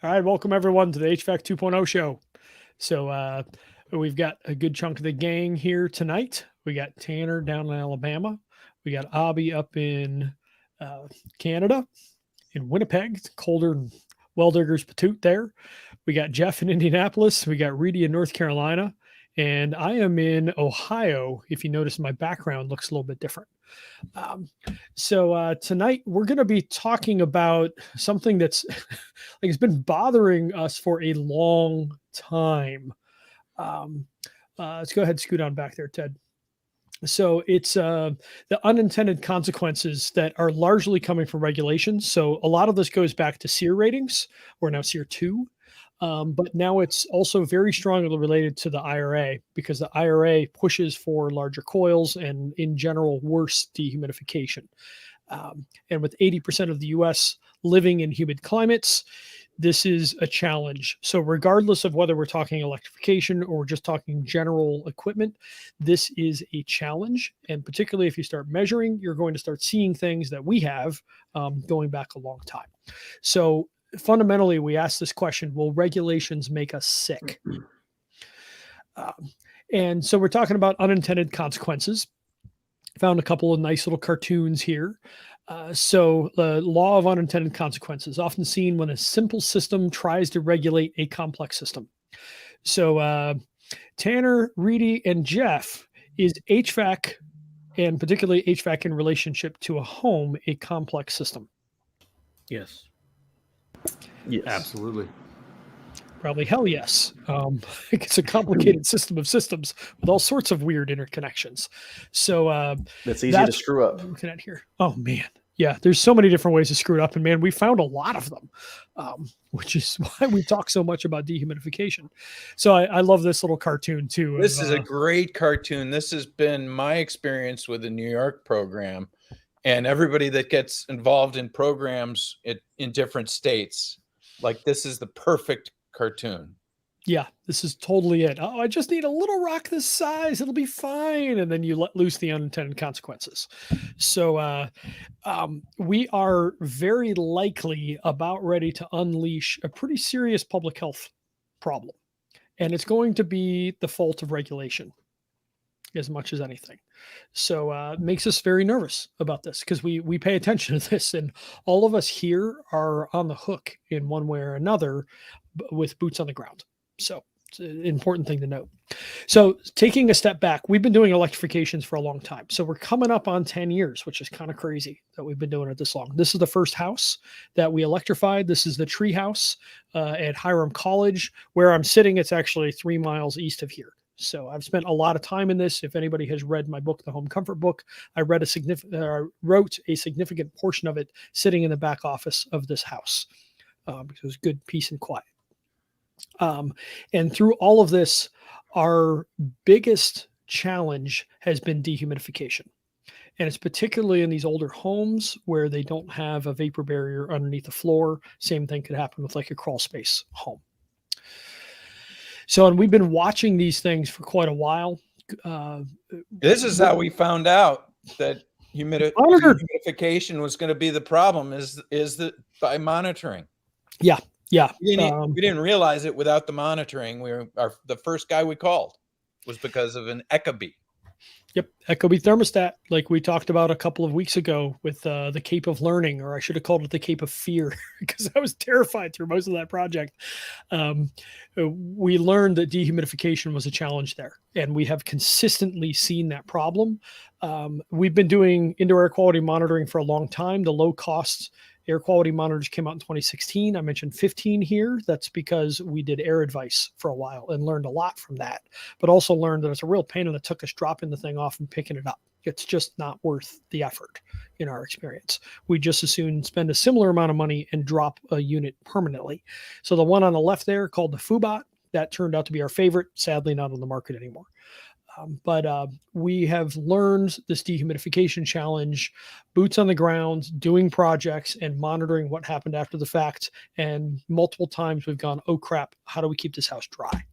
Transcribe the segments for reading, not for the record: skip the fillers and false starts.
All right, welcome everyone to the HVAC 2.0 show. So we've got a good chunk of the gang here tonight. We got Tanner down in Alabama. We got Abby up in Canada, in Winnipeg. It's colder than Well-Diggers Patoot there. We got Jeff in Indianapolis. We got Reedy in North Carolina. And I am in Ohio. If you notice, my background looks a little bit different. So tonight we're going to be talking about something that's like it's been bothering us for a long time. Let's go ahead and scoot on back there, Ted. So it's the unintended consequences that are largely coming from regulations. So a lot of this goes back to SEER ratings, or now SEER 2. But now it's also very strongly related to the IRA because the IRA pushes for larger coils and, in general, worse dehumidification. And with 80% of the U.S. living in humid climates, this is a challenge. So regardless of whether we're talking electrification or we're just talking general equipment, this is a challenge. And particularly if you start measuring, you're going to start seeing things that we have going back a long time. So fundamentally, we ask this question: will regulations make us sick? And so we're talking about unintended consequences. Found a couple of nice little cartoons here. So the law of unintended consequences, often seen when a simple system tries to regulate a complex system. So Tanner, Reedy, and Jeff, is HVAC, and particularly HVAC in relationship to a home, a complex system? Yes. Yes, absolutely. Probably hell yes. It's a complicated system of systems with all sorts of weird interconnections. So that's easy to screw up. Looking at here. Oh man, yeah. There's so many different ways to screw it up, and man, we found a lot of them, which is why we talk so much about dehumidification. So I love this little cartoon too. This is a great cartoon. This has been my experience with the New York program, and everybody that gets involved in programs in different states. Like, this is the perfect cartoon. Yeah, this is totally it. Oh, I just need a little rock this size. It'll be fine. And then you let loose the unintended consequences. So we are very likely about ready to unleash a pretty serious public health problem. And it's going to be the fault of regulation as much as anything. So it makes us very nervous about this because we pay attention to this, and all of us here are on the hook in one way or another with boots on the ground. So it's an important thing to note. So taking a step back, we've been doing electrifications for a long time. So we're coming up on 10 years, which is kind of crazy that we've been doing it this long. This is the first house that we electrified. This is the tree house at Hiram College, where I'm sitting. It's actually 3 miles east of here. So I've spent a lot of time in this. If anybody has read my book, The Home Comfort Book, I wrote a significant portion of it sitting in the back office of this house because it was good peace and quiet. And through all of this, our biggest challenge has been dehumidification. And it's particularly in these older homes where they don't have a vapor barrier underneath the floor. Same thing could happen with like a crawl space home. So, and we've been watching these things for quite a while. This is how we found out that humidification was going to be the problem is that by monitoring. Yeah. Yeah. We didn't realize it without the monitoring. The first guy we called was because of an Ecobee. Yep. Ecobee thermostat, like we talked about a couple of weeks ago with the Cape of Learning, or I should have called it the Cape of Fear, because I was terrified through most of that project. We learned that dehumidification was a challenge there, and we have consistently seen that problem. We've been doing indoor air quality monitoring for a long time. The low cost air quality monitors came out in 2016. I mentioned 15 here. That's because we did air advice for a while and learned a lot from that, but also learned that it's a real pain in the tuchus dropping the thing off and picking it up. It's just not worth the effort in our experience. We just as soon spend a similar amount of money and drop a unit permanently. So the one on the left there called the Fubot, that turned out to be our favorite, sadly not on the market anymore. But we have learned this dehumidification challenge, boots on the ground, doing projects and monitoring what happened after the fact. And multiple times we've gone, oh crap, how do we keep this house dry?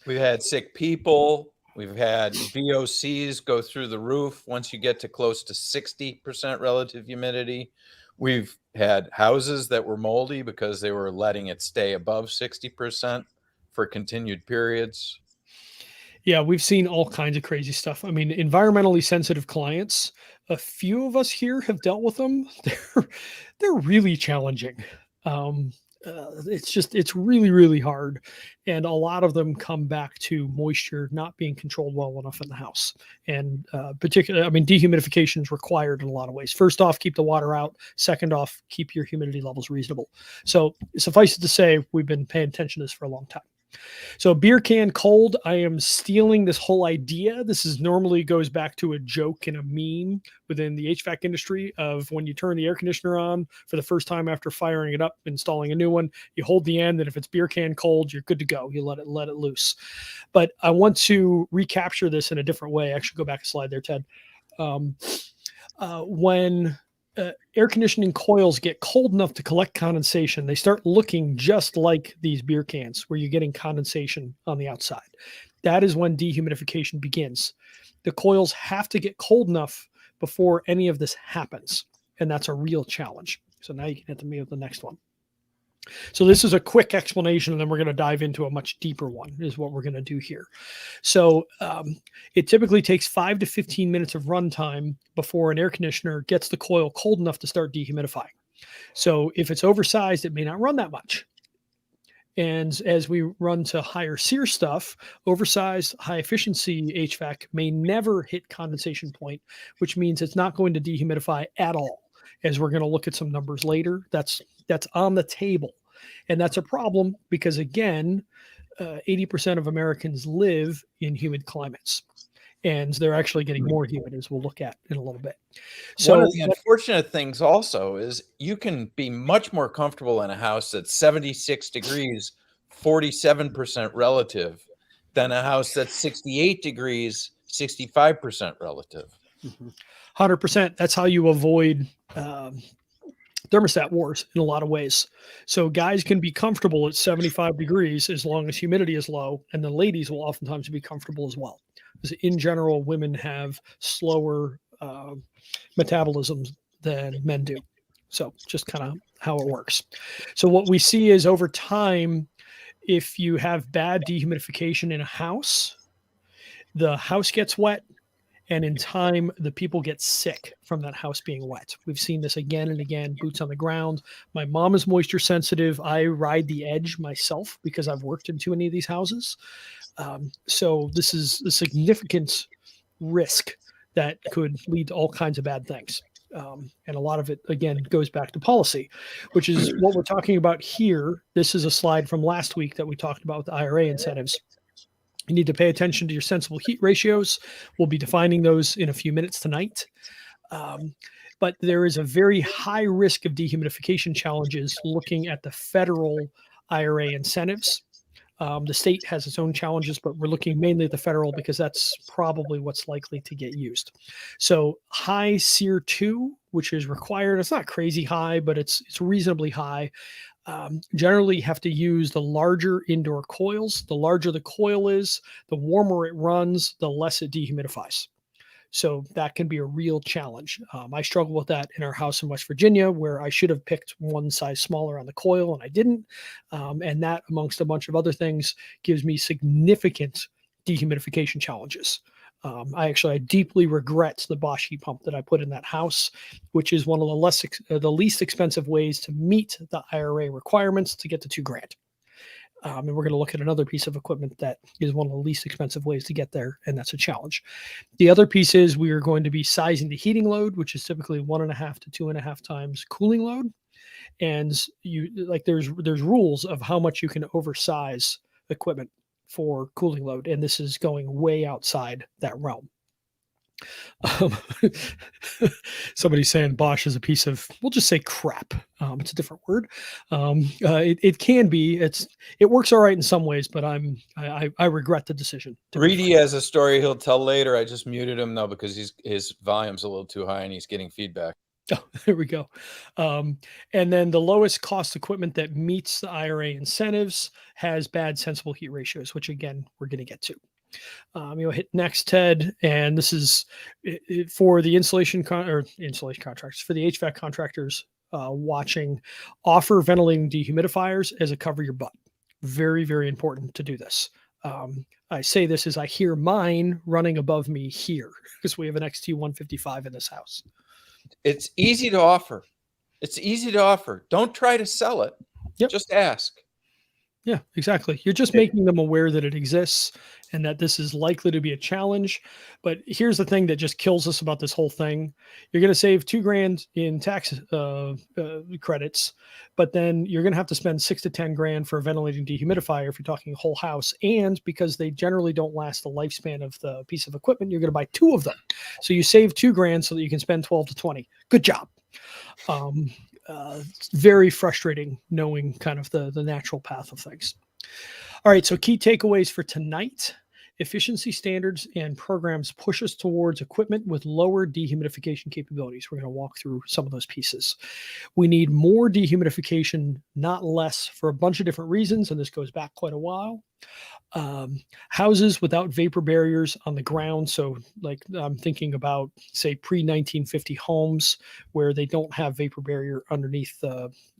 We've had sick people. We've had VOCs go through the roof once you get to close to 60% relative humidity. We've had houses that were moldy because they were letting it stay above 60% for continued periods. Yeah, we've seen all kinds of crazy stuff. I mean, environmentally sensitive clients, a few of us here have dealt with them. They're really challenging. It's really, really hard. And a lot of them come back to moisture not being controlled well enough in the house. And particularly, I mean, dehumidification is required in a lot of ways. First off, keep the water out. Second off, keep your humidity levels reasonable. So suffice it to say, we've been paying attention to this for a long time. So beer can cold, I am stealing this whole idea. This is normally goes back to a joke and a meme within the HVAC industry of when you turn the air conditioner on for the first time after firing it up, installing a new one, you hold the end, and if it's beer can cold, you're good to go. You let it loose. But I want to recapture this in a different way. Actually, go back a slide there, Ted. When air conditioning coils get cold enough to collect condensation, they start looking just like these beer cans where you're getting condensation on the outside. That is when dehumidification begins. The coils have to get cold enough before any of this happens. And that's a real challenge. So now you can hit me with the next one. So this is a quick explanation, and then we're going to dive into a much deeper one is what we're going to do here. So it typically takes 5 to 15 minutes of runtime before an air conditioner gets the coil cold enough to start dehumidifying. So if it's oversized, it may not run that much. And as we run to higher SEER stuff, oversized high efficiency HVAC may never hit condensation point, which means it's not going to dehumidify at all. As we're going to look at some numbers later, that's on the table. And that's a problem because, again, 80% of Americans live in humid climates. And they're actually getting more humid, as we'll look at in a little bit. So one of the unfortunate things also is you can be much more comfortable in a house that's 76 degrees, 47% relative, than a house that's 68 degrees, 65% relative. 100%. That's how you avoid thermostat wars in a lot of ways. So guys can be comfortable at 75 degrees as long as humidity is low, and the ladies will oftentimes be comfortable as well. Because in general, women have slower metabolisms than men do. So just kind of how it works. So what we see is over time, if you have bad dehumidification in a house, the house gets wet, and in time, the people get sick from that house being wet. We've seen this again and again, boots on the ground. My mom is moisture sensitive. I ride the edge myself because I've worked in too many of these houses. So this is a significant risk that could lead to all kinds of bad things. And a lot of it, again, goes back to policy, which is what we're talking about here. This is a slide from last week that we talked about with the IRA incentives. You need to pay attention to your sensible heat ratios. We'll be defining those in a few minutes tonight. But there is a very high risk of dehumidification challenges looking at the federal IRA incentives. The state has its own challenges, but we're looking mainly at the federal because that's probably what's likely to get used. So high SEER 2, which is required. It's not crazy high, but it's reasonably high. Generally have to use the larger indoor coils. The larger the coil is, the warmer it runs, the less it dehumidifies. So that can be a real challenge. I struggle with that in our house in West Virginia, where I should have picked one size smaller on the coil and I didn't. And that, amongst a bunch of other things, gives me significant dehumidification challenges. I deeply regret the Bosch heat pump that I put in that house, which is one of the least expensive ways to meet the IRA requirements to get to $2,000. And we're going to look at another piece of equipment that is one of the least expensive ways to get there, and that's a challenge. The other piece is we are going to be sizing the heating load, which is typically 1.5 to 2.5 times cooling load. And there's rules of how much you can oversize equipment for cooling load, and this is going way outside that realm. Somebody's saying Bosch is a piece of, we'll just say crap. It's a different word. It can be. It works all right in some ways, but I regret the decision. Reedy has a story he'll tell later. I just muted him though because his volume's a little too high and he's getting feedback. Oh, there we go. And then the lowest cost equipment that meets the IRA incentives has bad sensible heat ratios, which again, we're going to get to. Hit next, Ted. And this is for the insulation contractors, for the HVAC contractors watching, offer ventilating dehumidifiers as a cover your butt. Very, very important to do this. I say this as I hear mine running above me here because we have an XT155 in this house. It's easy to offer. Don't try to sell it. Yep. Just ask. Yeah, exactly. You're just making them aware that it exists and that this is likely to be a challenge. But here's the thing that just kills us about this whole thing. You're going to save $2,000 in tax credits, but then you're going to have to spend $6 to $10,000 for a ventilating dehumidifier if you're talking whole house. And because they generally don't last the lifespan of the piece of equipment, you're going to buy 2 of them. So you save $2,000 so that you can spend 12 to 20. Good job. It's very frustrating knowing kind of the natural path of things. All right, so key takeaways for tonight. Efficiency standards and programs push us towards equipment with lower dehumidification capabilities. We're going to walk through some of those pieces. We need more dehumidification, not less, for a bunch of different reasons, and this goes back quite a while. Houses without vapor barriers on the ground. So like I'm thinking about, say, pre-1950 homes where they don't have vapor barrier underneath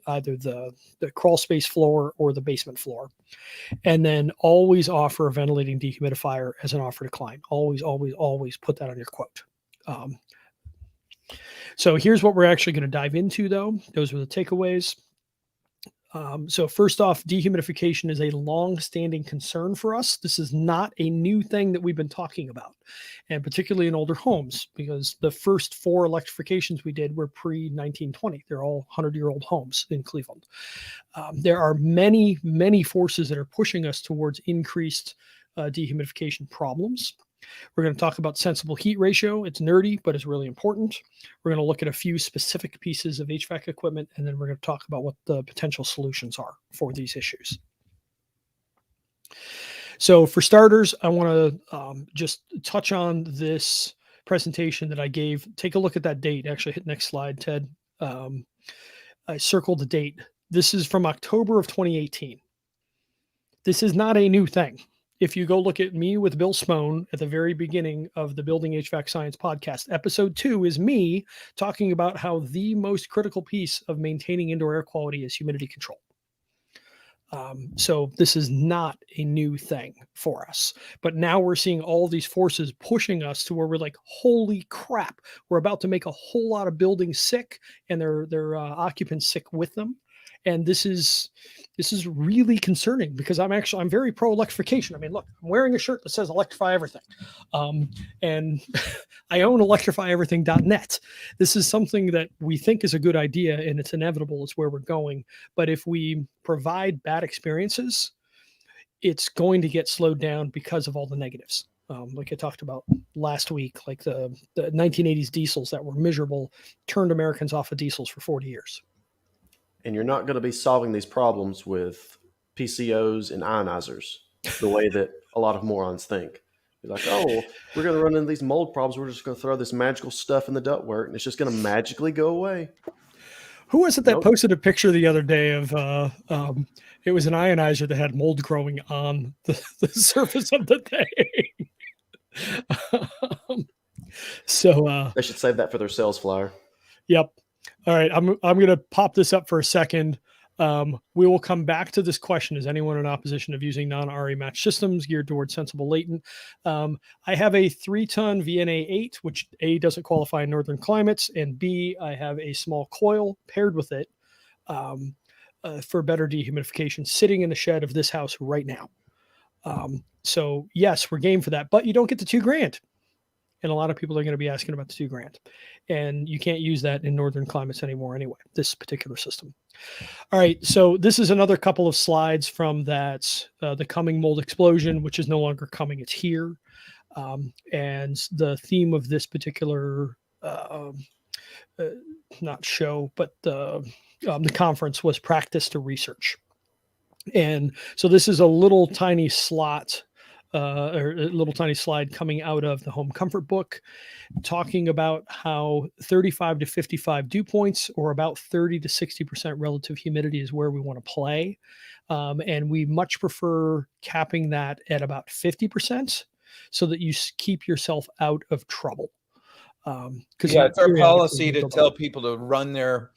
either the crawl space floor or the basement floor. And then always offer a ventilating dehumidifier as an offer to client. Always, always, always put that on your quote. So here's what we're actually going to dive into, though. Those were the takeaways. So first off, dehumidification is a long-standing concern for us. This is not a new thing that we've been talking about, and particularly in older homes, because the first 4 electrifications we did were pre-1920. They're all 100-year-old homes in Cleveland. There are many, many forces that are pushing us towards increased dehumidification problems. We're going to talk about sensible heat ratio. It's nerdy, but it's really important. We're going to look at a few specific pieces of HVAC equipment, and then we're going to talk about what the potential solutions are for these issues. So for starters, I want to just touch on this presentation that I gave. Take a look at that date. Actually, hit next slide, Ted. I circled the date. This is from October of 2018. This is not a new thing. If you go look at me with Bill Smone at the very beginning of the Building HVAC Science podcast, episode 2 is me talking about how the most critical piece of maintaining indoor air quality is humidity control. So this is not a new thing for us, but now we're seeing all these forces pushing us to where we're like, holy crap, we're about to make a whole lot of buildings sick and their occupants sick with them. And this is really concerning because I'm very pro electrification. I mean, look, I'm wearing a shirt that says electrify everything. And I own electrifyeverything.net. This is something that we think is a good idea and it's inevitable. It's where we're going. But if we provide bad experiences, it's going to get slowed down because of all the negatives. Like I talked about last week, like the 1980s diesels that were miserable turned Americans off of diesels for 40 years. And you're not going to be solving these problems with PCOs and ionizers the way that a lot of morons think. You're like, oh, we're going to run into these mold problems. We're just going to throw this magical stuff in the ductwork and it's just going to magically go away. Who was it that posted a picture the other day of it was an ionizer that had mold growing on the surface of the thing? So they should save that for their sales flyer. Yep. All right, I'm going to pop this up for a second. We will come back to this question. Is anyone in opposition of using non-RA match systems geared towards sensible latent? I have a 3-ton VNA 8, which A, doesn't qualify in northern climates, and B, I have a small coil paired with it for better dehumidification sitting in the shed of this house right now. So yes, we're game for that, but you don't get the $2,000. And a lot of people are going to be asking about the $2,000, and you can't use that in northern climates anymore anyway, this particular system. All right. So this is another couple of slides from that, the coming mold explosion, which is no longer coming. It's here. And the theme of this particular, not show, but the conference was practice to research. And so this is a little tiny slot or a little tiny slide coming out of the Home Comfort book, talking about how 35 to 55 dew points or about 30 to 60% relative humidity is where we want to play. And we much prefer capping that at about 50%. so that you keep yourself out of trouble. Because Yeah, it's our policy to tell people to run their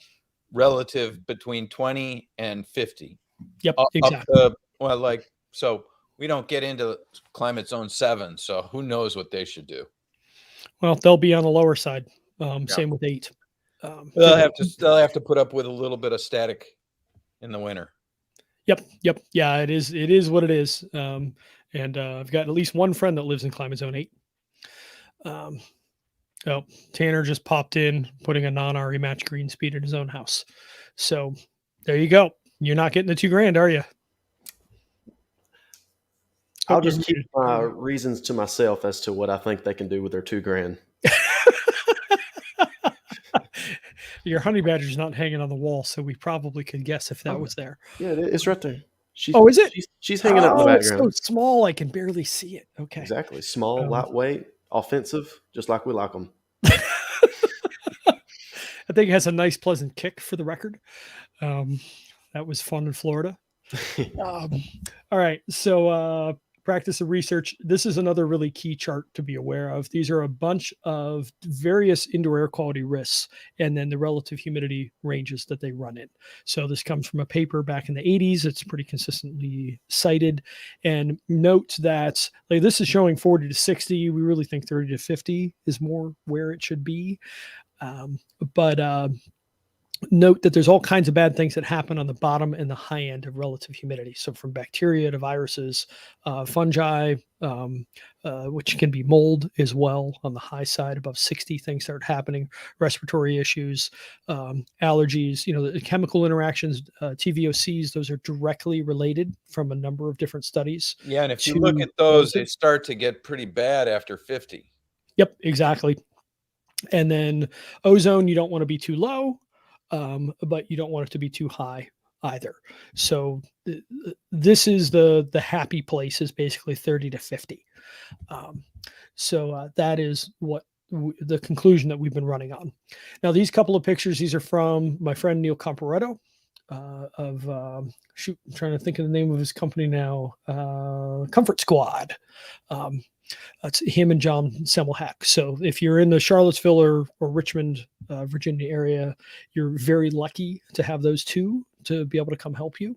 relative between 20 and 50. Yep, Up exactly. to, well, like, so we don't get into climate zone 7, so who knows what they should do. Well, they'll be on the lower side. Yeah. Same with 8. They'll have to put up with a little bit of static in the winter. Yep. Yeah, it is what it is. And I've got at least one friend that lives in climate zone 8. Oh, Tanner just popped in, putting a non-RE match green speed in his own house. So there you go. You're not getting the $2,000, are you? I'll just keep my reasons to myself as to what I think they can do with their $2,000. Your honey badger's not hanging on the wall, so we probably could guess if that was there. Yeah, it's right there. Is it? She's hanging up in the background. It's so small I can barely see it. Okay. Exactly. Small, lightweight, offensive, just like we like them. I think it has a nice, pleasant kick for the record. That was fun in Florida. All right. So practice of research. This is another really key chart to be aware of. These are a bunch of various indoor air quality risks and then the relative humidity ranges that they run in. So this comes from a paper back in the 80s. It's pretty consistently cited. And note that like this is showing 40 to 60. We really think 30 to 50 is more where it should be. But note that there's all kinds of bad things that happen on the bottom and the high end of relative humidity. So from bacteria to viruses, fungi, which can be mold as well on the high side. Above 60, things start happening, respiratory issues, allergies, the chemical interactions, TVOCs, those are directly related from a number of different studies. Yeah, and if you look at those, they start to get pretty bad after 50. Yep, exactly. And then ozone, you don't want to be too low. But you don't want it to be too high either. So this is the happy place is basically 30 to 50. So that is what the conclusion that we've been running on. Now, these couple of pictures, these are from my friend Neil Comparetto of, I'm trying to think of the name of his company now, Comfort Squad. It's him and John Semmelhack. So if you're in the Charlottesville or Richmond, Virginia area, you're very lucky to have those two to be able to come help you.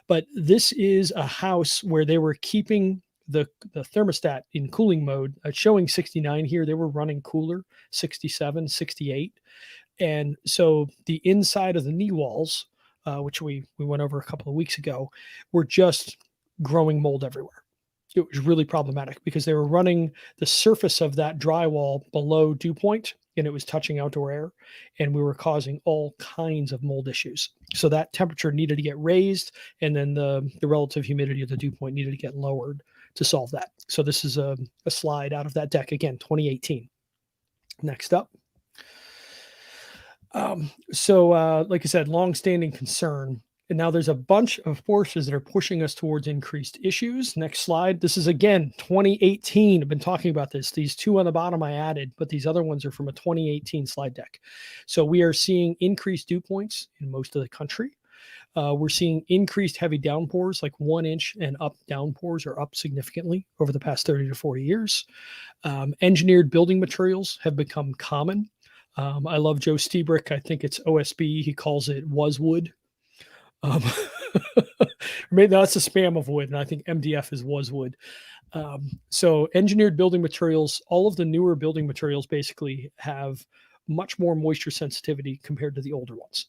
But this is a house where they were keeping the thermostat in cooling mode. It's showing 69 here. They were running cooler, 67, 68. And so the inside of the knee walls, which we went over a couple of weeks ago, were just growing mold everywhere. It was really problematic because they were running the surface of that drywall below dew point and it was touching outdoor air and we were causing all kinds of mold issues. So that temperature needed to get raised and then the relative humidity of the dew point needed to get lowered to solve that. So this is a slide out of that deck again, 2018. Next up. Like I said, long-standing concern. And now there's a bunch of forces that are pushing us towards increased issues. Next slide. This is again 2018. I've been talking about this. These two on the bottom I added, but these other ones are from a 2018 slide deck. So we are seeing increased dew points in most of the country. We're seeing increased heavy downpours, like 1 inch and up downpours are up significantly over the past 30 to 40 years. Engineered building materials have become common. I love Joe Stiebrick. I think it's OSB. He calls it waswood. Maybe that's a spam of wood, and I think MDF is waswood. So engineered building materials, all of the newer building materials basically have much more moisture sensitivity compared to the older ones.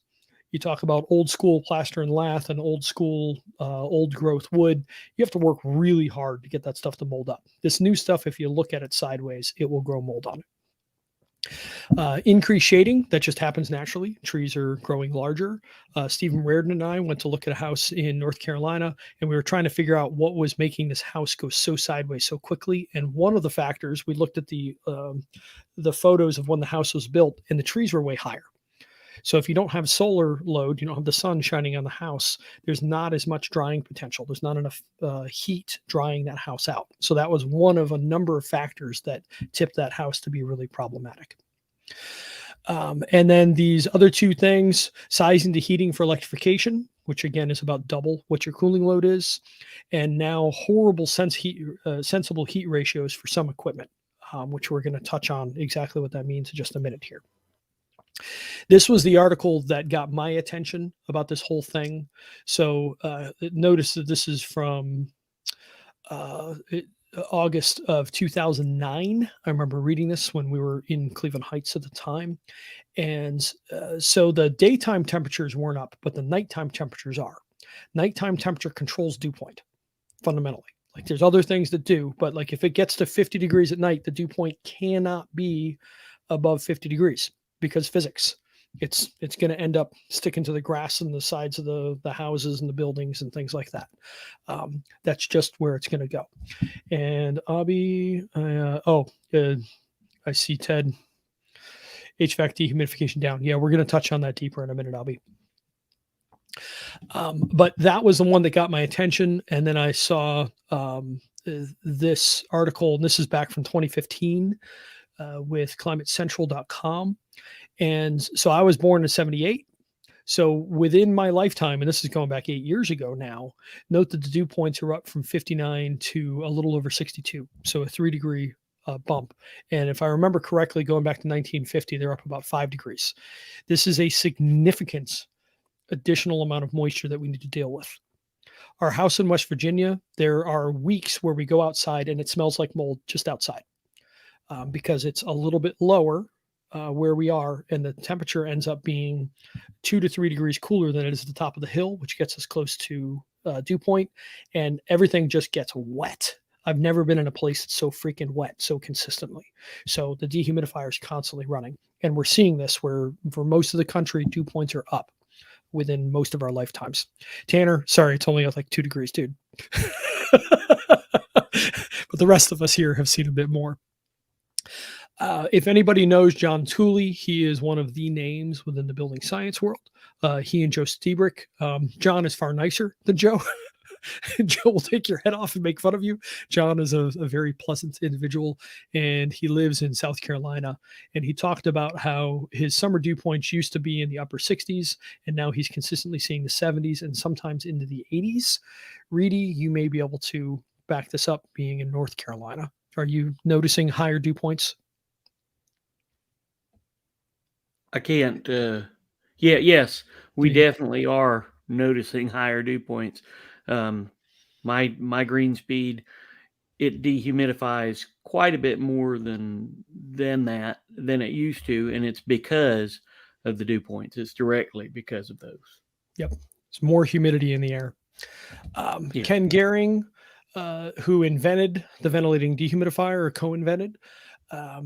You talk about old school plaster and lath and old school old growth wood, you have to work really hard to get that stuff to mold up. This new stuff, if you look at it sideways, it will grow mold on it. Increased shading, that just happens naturally. Trees are growing larger. Stephen Reardon and I went to look at a house in North Carolina, and we were trying to figure out what was making this house go so sideways so quickly. And one of the factors, we looked at the photos of when the house was built, and the trees were way higher. So if you don't have solar load, you don't have the sun shining on the house, there's not as much drying potential. There's not enough heat drying that house out. So that was one of a number of factors that tipped that house to be really problematic. And then these other two things, sizing to heating for electrification. which again is about double what your cooling load is, and now horrible sensible heat ratios for some equipment, which we're going to touch on exactly what that means in just a minute here. This was the article that got my attention about this whole thing. So notice that this is from August of 2009. I remember reading this when we were in Cleveland Heights at the time. And so the daytime temperatures weren't up, but the nighttime temperatures are. Nighttime temperature controls dew point fundamentally. Like there's other things that do, but like if it gets to 50 degrees at night, the dew point cannot be above 50 degrees because physics. It's going to end up sticking to the grass and the sides of the houses and the buildings and things like that. That's just where it's going to go. And Abby, I see Ted. HVAC dehumidification down. Yeah, we're going to touch on that deeper in a minute, Abby. But that was the one that got my attention. And then I saw this article, and this is back from 2015 with climatecentral.com. And so I was born in 78. So within my lifetime, and this is going back 8 years ago now, note that the dew points are up from 59 to a little over 62. So a 3-degree bump. And if I remember correctly, going back to 1950, they're up about 5 degrees. This is a significant additional amount of moisture that we need to deal with. Our house in West Virginia, there are weeks where we go outside and it smells like mold just outside because it's a little bit lower where we are, and the temperature ends up being 2 to 3 degrees cooler than it is at the top of the hill, which gets us close to dew point, and everything just gets wet. I've never been in a place that's so freaking wet so consistently. So the dehumidifier is constantly running, and we're seeing this where for most of the country, dew points are up within most of our lifetimes. Tanner, sorry, it's only like 2 degrees, dude. But the rest of us here have seen a bit more. If anybody knows John Tooley, he is one of the names within the building science world. He and Joe Stiebrick. John is far nicer than Joe. Joe will take your head off and make fun of you. John is a very pleasant individual, and he lives in South Carolina. And he talked about how his summer dew points used to be in the upper 60s, and now he's consistently seeing the 70s and sometimes into the 80s. Reedy, you may be able to back this up being in North Carolina. Are you noticing higher dew points? I can't. Yes, we definitely are noticing higher dew points. My green speed, it dehumidifies quite a bit more than it used to, and it's because of the dew points. It's directly because of those. Yep, it's more humidity in the air. Ken Gehring, who invented the ventilating dehumidifier, or co-invented,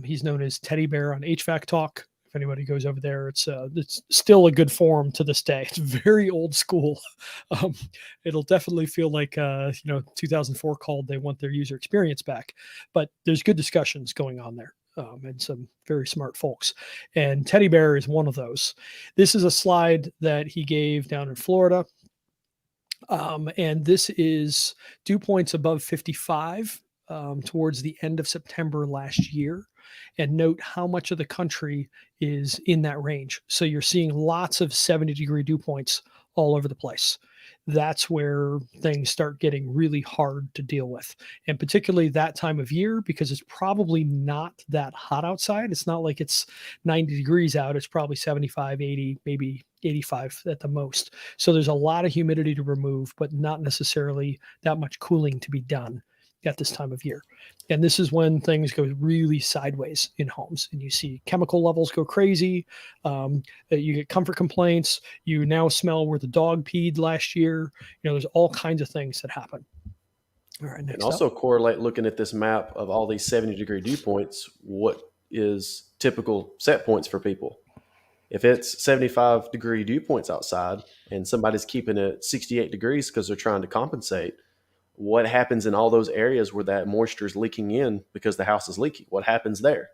he's known as Teddy Bear on HVAC Talk. If anybody goes over there, it's still a good forum to this day. It's very old school. It'll definitely feel like 2004 called they want their user experience back, but there's good discussions going on there and some very smart folks. And Teddy Bear is one of those. This is a slide that he gave down in Florida. And this is dew points above 55 towards the end of September last year. And note how much of the country is in that range. So you're seeing lots of 70-degree dew points all over the place. That's where things start getting really hard to deal with. And particularly that time of year, because it's probably not that hot outside. It's not like it's 90 degrees out. It's probably 75, 80, maybe 85 at the most. So there's a lot of humidity to remove, but not necessarily that much cooling to be done at this time of year. And this is when things go really sideways in homes, and you see chemical levels go crazy. You get comfort complaints. You now smell where the dog peed last year. There's all kinds of things that happen. All right, next and also up. correlate, looking at this map of all these 70-degree dew points, what is typical set points for people? If it's 75-degree dew points outside and somebody's keeping it 68 degrees because they're trying to compensate, what happens in all those areas where that moisture is leaking in because the house is leaky? What happens there?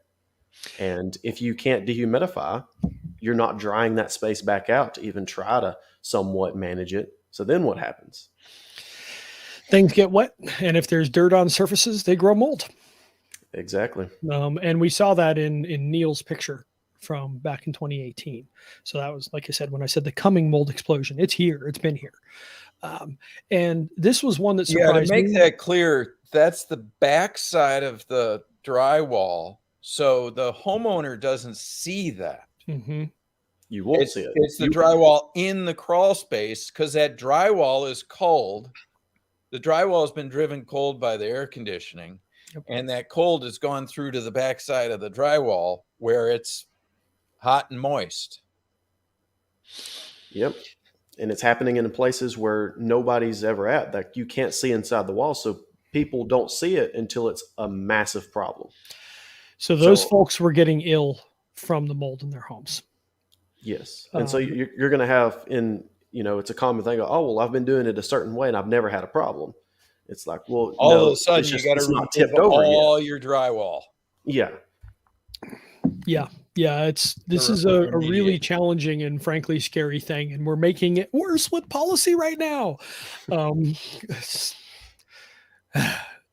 And if you can't dehumidify, you're not drying that space back out to even try to somewhat manage it. So then what happens? Things get wet, and if there's dirt on surfaces, they grow mold. Exactly. And we saw that in Neil's picture from back in 2018. So that was, like I said, when I said the coming mold explosion, it's here, it's been here. And this was one that surprised to make me. that clear, that's the back side of the drywall. So the homeowner doesn't see that. Mm-hmm. You won't see it. It's the drywall in the crawl space, because that drywall is cold. The drywall has been driven cold by the air conditioning, and that cold has gone through to the back side of the drywall where it's hot and moist. Yep. And it's happening in places where nobody's ever at, that you can't see inside the wall. So people don't see it until it's a massive problem. So those folks were getting ill from the mold in their homes. Yes. And so you're going to have it's a common thing. Oh, well, I've been doing it a certain way and I've never had a problem. It's like, well, all of a sudden you got to not tipped over all your drywall. Yeah. Yeah. Yeah. This is a really challenging and frankly scary thing. And we're making it worse with policy right now.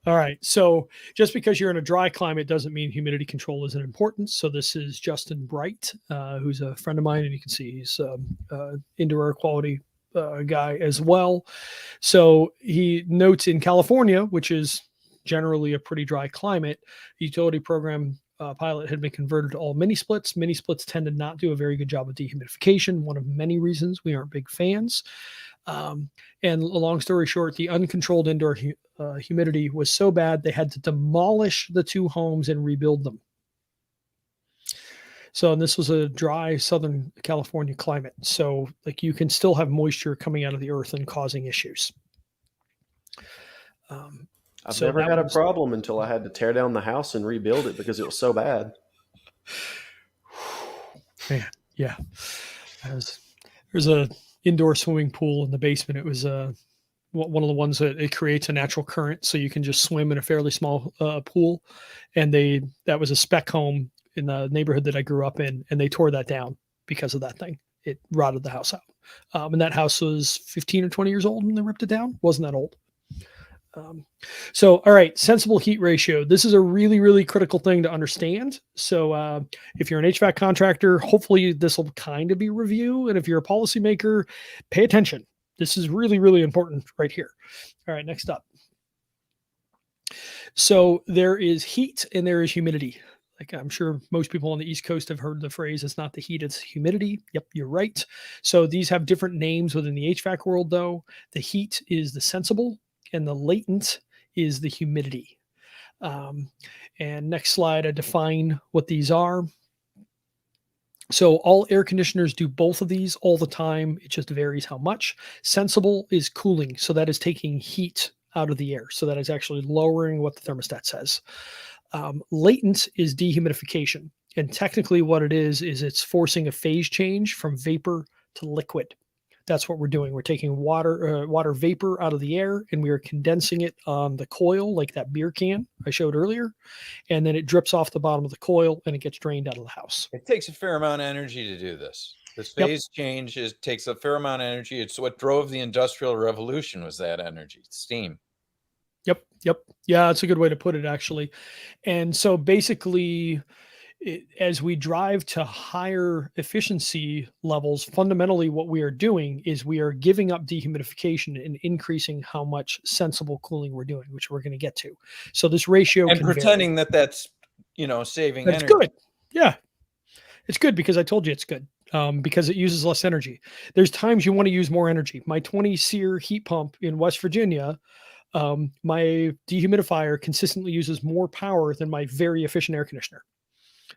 All right. So just because you're in a dry climate doesn't mean humidity control isn't important. So this is Justin Bright, who's a friend of mine, and you can see he's indoor air quality guy as well. So he notes in California, which is generally a pretty dry climate, the utility program pilot had been converted to all mini splits. Mini splits tend to not do a very good job of dehumidification. One of many reasons we aren't big fans. And a long story short, the uncontrolled indoor humidity was so bad they had to demolish the two homes and rebuild them. So, and this was a dry Southern California climate. So like you can still have moisture coming out of the earth and causing issues. I've never had a problem until I had to tear down the house and rebuild it because it was so bad. Man, yeah. There's a indoor swimming pool in the basement. It was one of the ones that it creates a natural current, so you can just swim in a fairly small pool. And that was a spec home in the neighborhood that I grew up in, and they tore that down because of that thing. It rotted the house out. And that house was 15 or 20 years old when they ripped it down. Wasn't that old. So, all right, sensible heat ratio. This is a really, really critical thing to understand. So if you're an HVAC contractor, hopefully this will kind of be review. And if you're a policymaker, pay attention. This is really, really important right here. All right, next up. So there is heat and there is humidity. Like I'm sure most people on the East Coast have heard the phrase, it's not the heat, it's humidity. Yep, you're right. So these have different names within the HVAC world, though. The heat is the sensible, and the latent is the humidity. And next slide, I define what these are. So all air conditioners do both of these all the time. It just varies how much. Sensible is cooling. So that is taking heat out of the air. So that is actually lowering what the thermostat says. Latent is dehumidification. And technically what it is it's forcing a phase change from vapor to liquid. That's what we're doing. We're taking water vapor out of the air, and we are condensing it on the coil like that beer can I showed earlier. And then it drips off the bottom of the coil and it gets drained out of the house. It takes a fair amount of energy to do this. This phase change takes a fair amount of energy. It's what drove the Industrial Revolution, was that energy, steam. Yep. Yeah, that's a good way to put it, actually. And so basically, as we drive to higher efficiency levels, fundamentally what we are doing is we are giving up dehumidification and increasing how much sensible cooling we're doing, which we're going to get to. So this ratio and pretending that that's saving energy. That's good. Yeah, it's good because I told you it's good. Because it uses less energy. There's times you want to use more energy. My 20 SEER heat pump in West Virginia, my dehumidifier consistently uses more power than my very efficient air conditioner,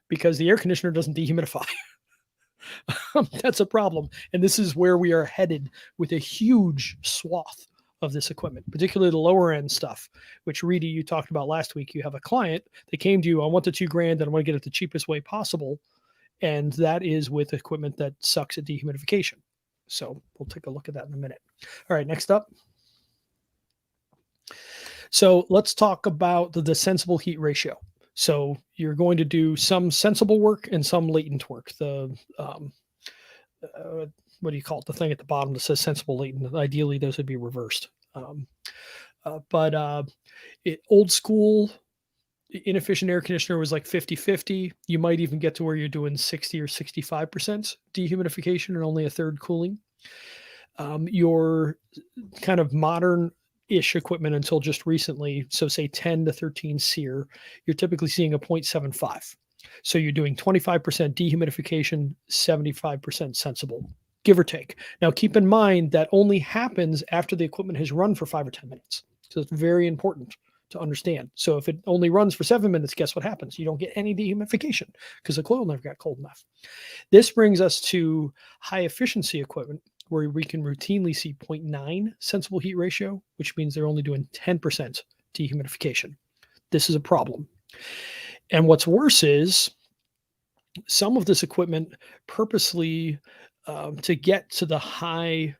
because the air conditioner doesn't dehumidify. That's a problem. And this is where we are headed with a huge swath of this equipment, particularly the lower end stuff, which Reedy, you talked about last week. You have a client that came to you, I want the $2,000 and I want to get it the cheapest way possible. And that is with equipment that sucks at dehumidification. So we'll take a look at that in a minute. All right, next up. So let's talk about the sensible heat ratio. So you're going to do some sensible work and some latent work. The what do you call it? The thing at the bottom that says sensible latent. Ideally, those would be reversed. Old school inefficient air conditioner was like 50-50. You might even get to where you're doing 60 or 65% dehumidification and only a third cooling. Your kind of modern-ish equipment until just recently, so say 10 to 13 SEER, you're typically seeing a 0.75. So you're doing 25% dehumidification, 75% sensible, give or take. Now, keep in mind that only happens after the equipment has run for 5 or 10 minutes. So it's very important to understand. So if it only runs for 7 minutes, guess what happens? You don't get any dehumidification because the coil never got cold enough. This brings us to high efficiency equipment where we can routinely see 0.9 sensible heat ratio, which means they're only doing 10% dehumidification. This is a problem. And what's worse is some of this equipment purposely to get to the high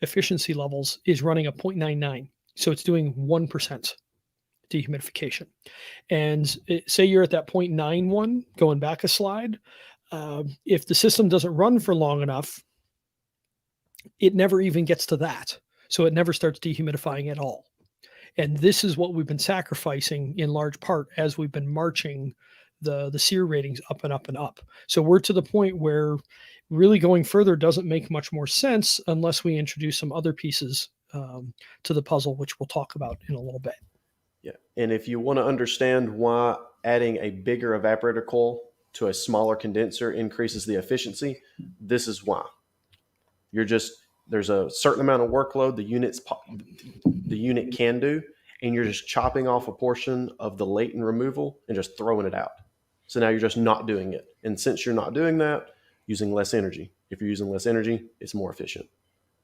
efficiency levels is running a 0.99. So it's doing 1% dehumidification. And say you're at that 0.91, going back a slide, if the system doesn't run for long enough, it never even gets to that. So it never starts dehumidifying at all. And this is what we've been sacrificing in large part as we've been marching the SEER ratings up and up and up. So we're to the point where really going further doesn't make much more sense unless we introduce some other pieces to the puzzle, which we'll talk about in a little bit. Yeah. And if you want to understand why adding a bigger evaporator coil to a smaller condenser increases the efficiency, this is why. There's a certain amount of workload the unit can do, and you're just chopping off a portion of the latent removal and just throwing it out. So now you're just not doing it. And since you're not doing that, using less energy. If you're using less energy, it's more efficient.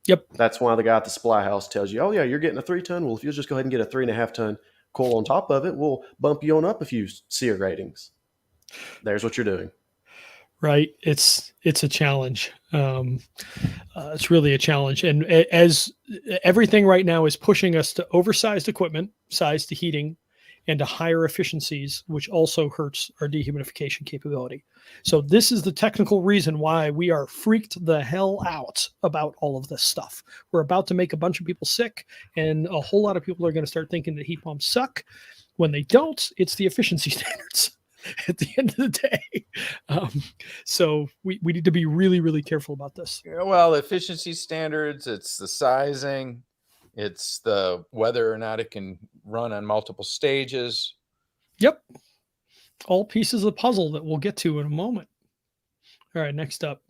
Yep. That's why the guy at the supply house tells you, oh yeah, you're getting a 3-ton. Well, if you'll just go ahead and get a 3.5 ton coil on top of it, we'll bump you on up a few SEER ratings. There's what you're doing. Right. It's a challenge. It's really a challenge. And as everything right now is pushing us to oversized equipment, size to heating, and to higher efficiencies, which also hurts our dehumidification capability. So this is the technical reason why we are freaked the hell out about all of this stuff. We're about to make a bunch of people sick, and a whole lot of people are going to start thinking that heat pumps suck. When they don't, it's the efficiency standards at the end of the day. So we need to be really, really careful about this. Yeah, well, efficiency standards, it's the sizing, it's the whether or not it can run on multiple stages. Yep. All pieces of the puzzle that we'll get to in a moment. All right, next up.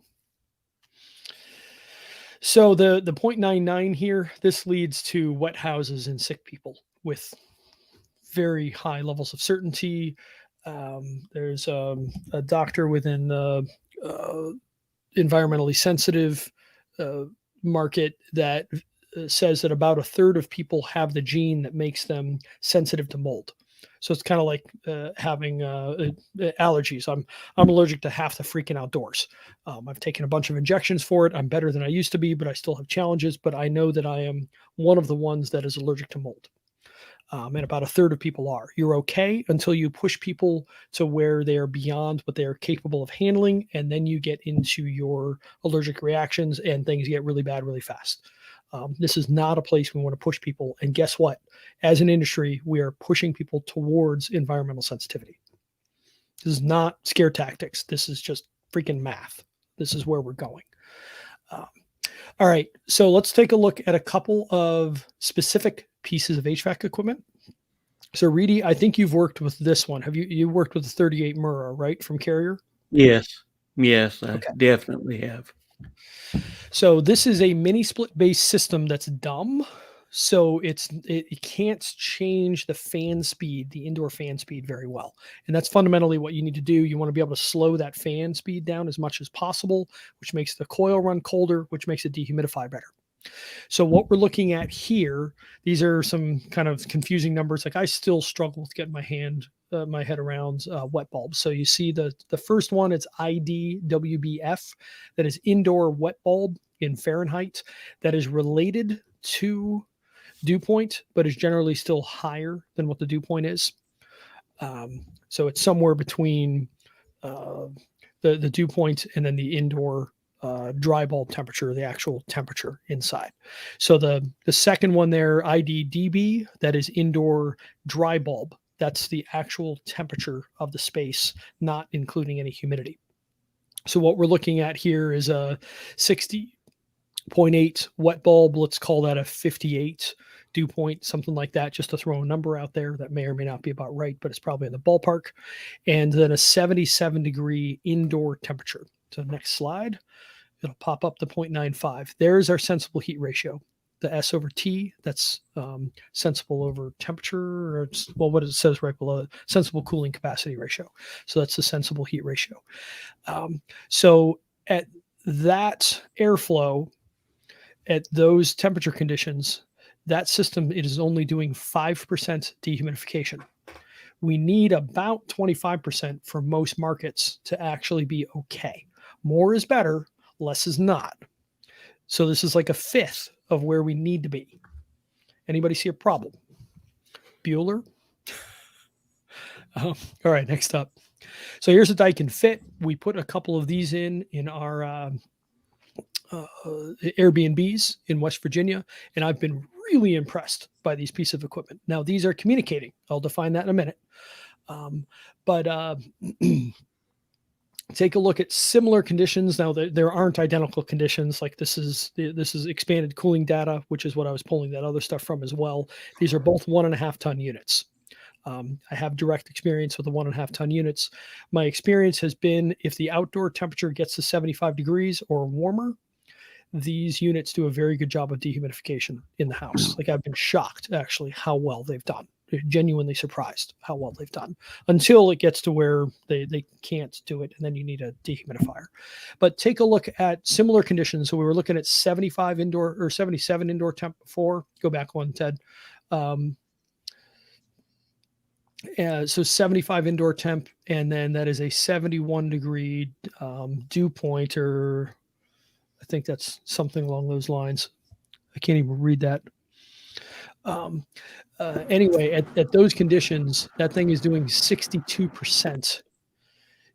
So the 0.99 here, this leads to wet houses and sick people with very high levels of certainty. There's a doctor within the environmentally sensitive market that says that about a third of people have the gene that makes them sensitive to mold. So it's kind of like having allergies. I'm allergic to half the freaking outdoors. I've taken a bunch of injections for it. I'm better than I used to be, but I still have challenges. But I know that I am one of the ones that is allergic to mold. And about a third of people are. You're okay until you push people to where they are beyond what they are capable of handling. And then you get into your allergic reactions and things get really bad really fast. This is not a place we want to push people. And guess what? As an industry, we are pushing people towards environmental sensitivity. This is not scare tactics. This is just freaking math. This is where we're going. All right. So let's take a look at a couple of specific pieces of HVAC equipment. So Reedy, I think you've worked with this one. Have you worked with the 38 Mura, right? From Carrier? Yes. I definitely have. So this is a mini split based system that's dumb. So it can't change the fan speed, the indoor fan speed very well. And that's fundamentally what you need to do. You want to be able to slow that fan speed down as much as possible, which makes the coil run colder, which makes it dehumidify better. So what we're looking at here, these are some kind of confusing numbers. Like I still struggle with getting my head around wet bulbs. So you see the first one, it's IDWBF, that is indoor wet bulb in Fahrenheit, that is related to dew point, but is generally still higher than what the dew point is. So it's somewhere between the dew point and then the indoor dry bulb temperature, the actual temperature inside. So the second one there, IDDB, that is indoor dry bulb That's the actual temperature of the space, not including any humidity. So what we're looking at here is a 60.8 wet bulb. Let's call that a 58 dew point, something like that, just to throw a number out there that may or may not be about right, but it's probably in the ballpark. And then a 77 degree indoor temperature. So next slide, it'll pop up to 0.95. There's our sensible heat ratio. The S over T, that's sensible over temperature, or well, what it says right below it, sensible cooling capacity ratio. So that's the sensible heat ratio. So at that airflow, at those temperature conditions, that system, it is only doing 5% dehumidification. We need about 25% for most markets to actually be okay. More is better, less is not. So this is like a fifth of where we need to be. Anybody see a problem? Bueller? All right, next up. So here's a Daikin Fit. We put a couple of these in our Airbnbs in West Virginia, and I've been really impressed by these pieces of equipment. Now, these are communicating. I'll define that in a minute. Take a look at similar conditions. Now, there aren't identical conditions. Like this is expanded cooling data, which is what I was pulling that other stuff from as well. These are both 1.5 ton units. I have direct experience with the 1.5 ton units. My experience has been if the outdoor temperature gets to 75 degrees or warmer, these units do a very good job of dehumidification in the house. Like I've been shocked actually how well they've done. Genuinely surprised how well they've done until it gets to where they can't do it, and then you need a dehumidifier. But take a look at similar conditions. So we were looking at 75 indoor or 77 indoor temp before. Go back one, Ted. So 75 indoor temp, and then that is a 71 degree dew point, or I think that's something along those lines. I can't even read that. Anyway, at those conditions, that thing is doing 62%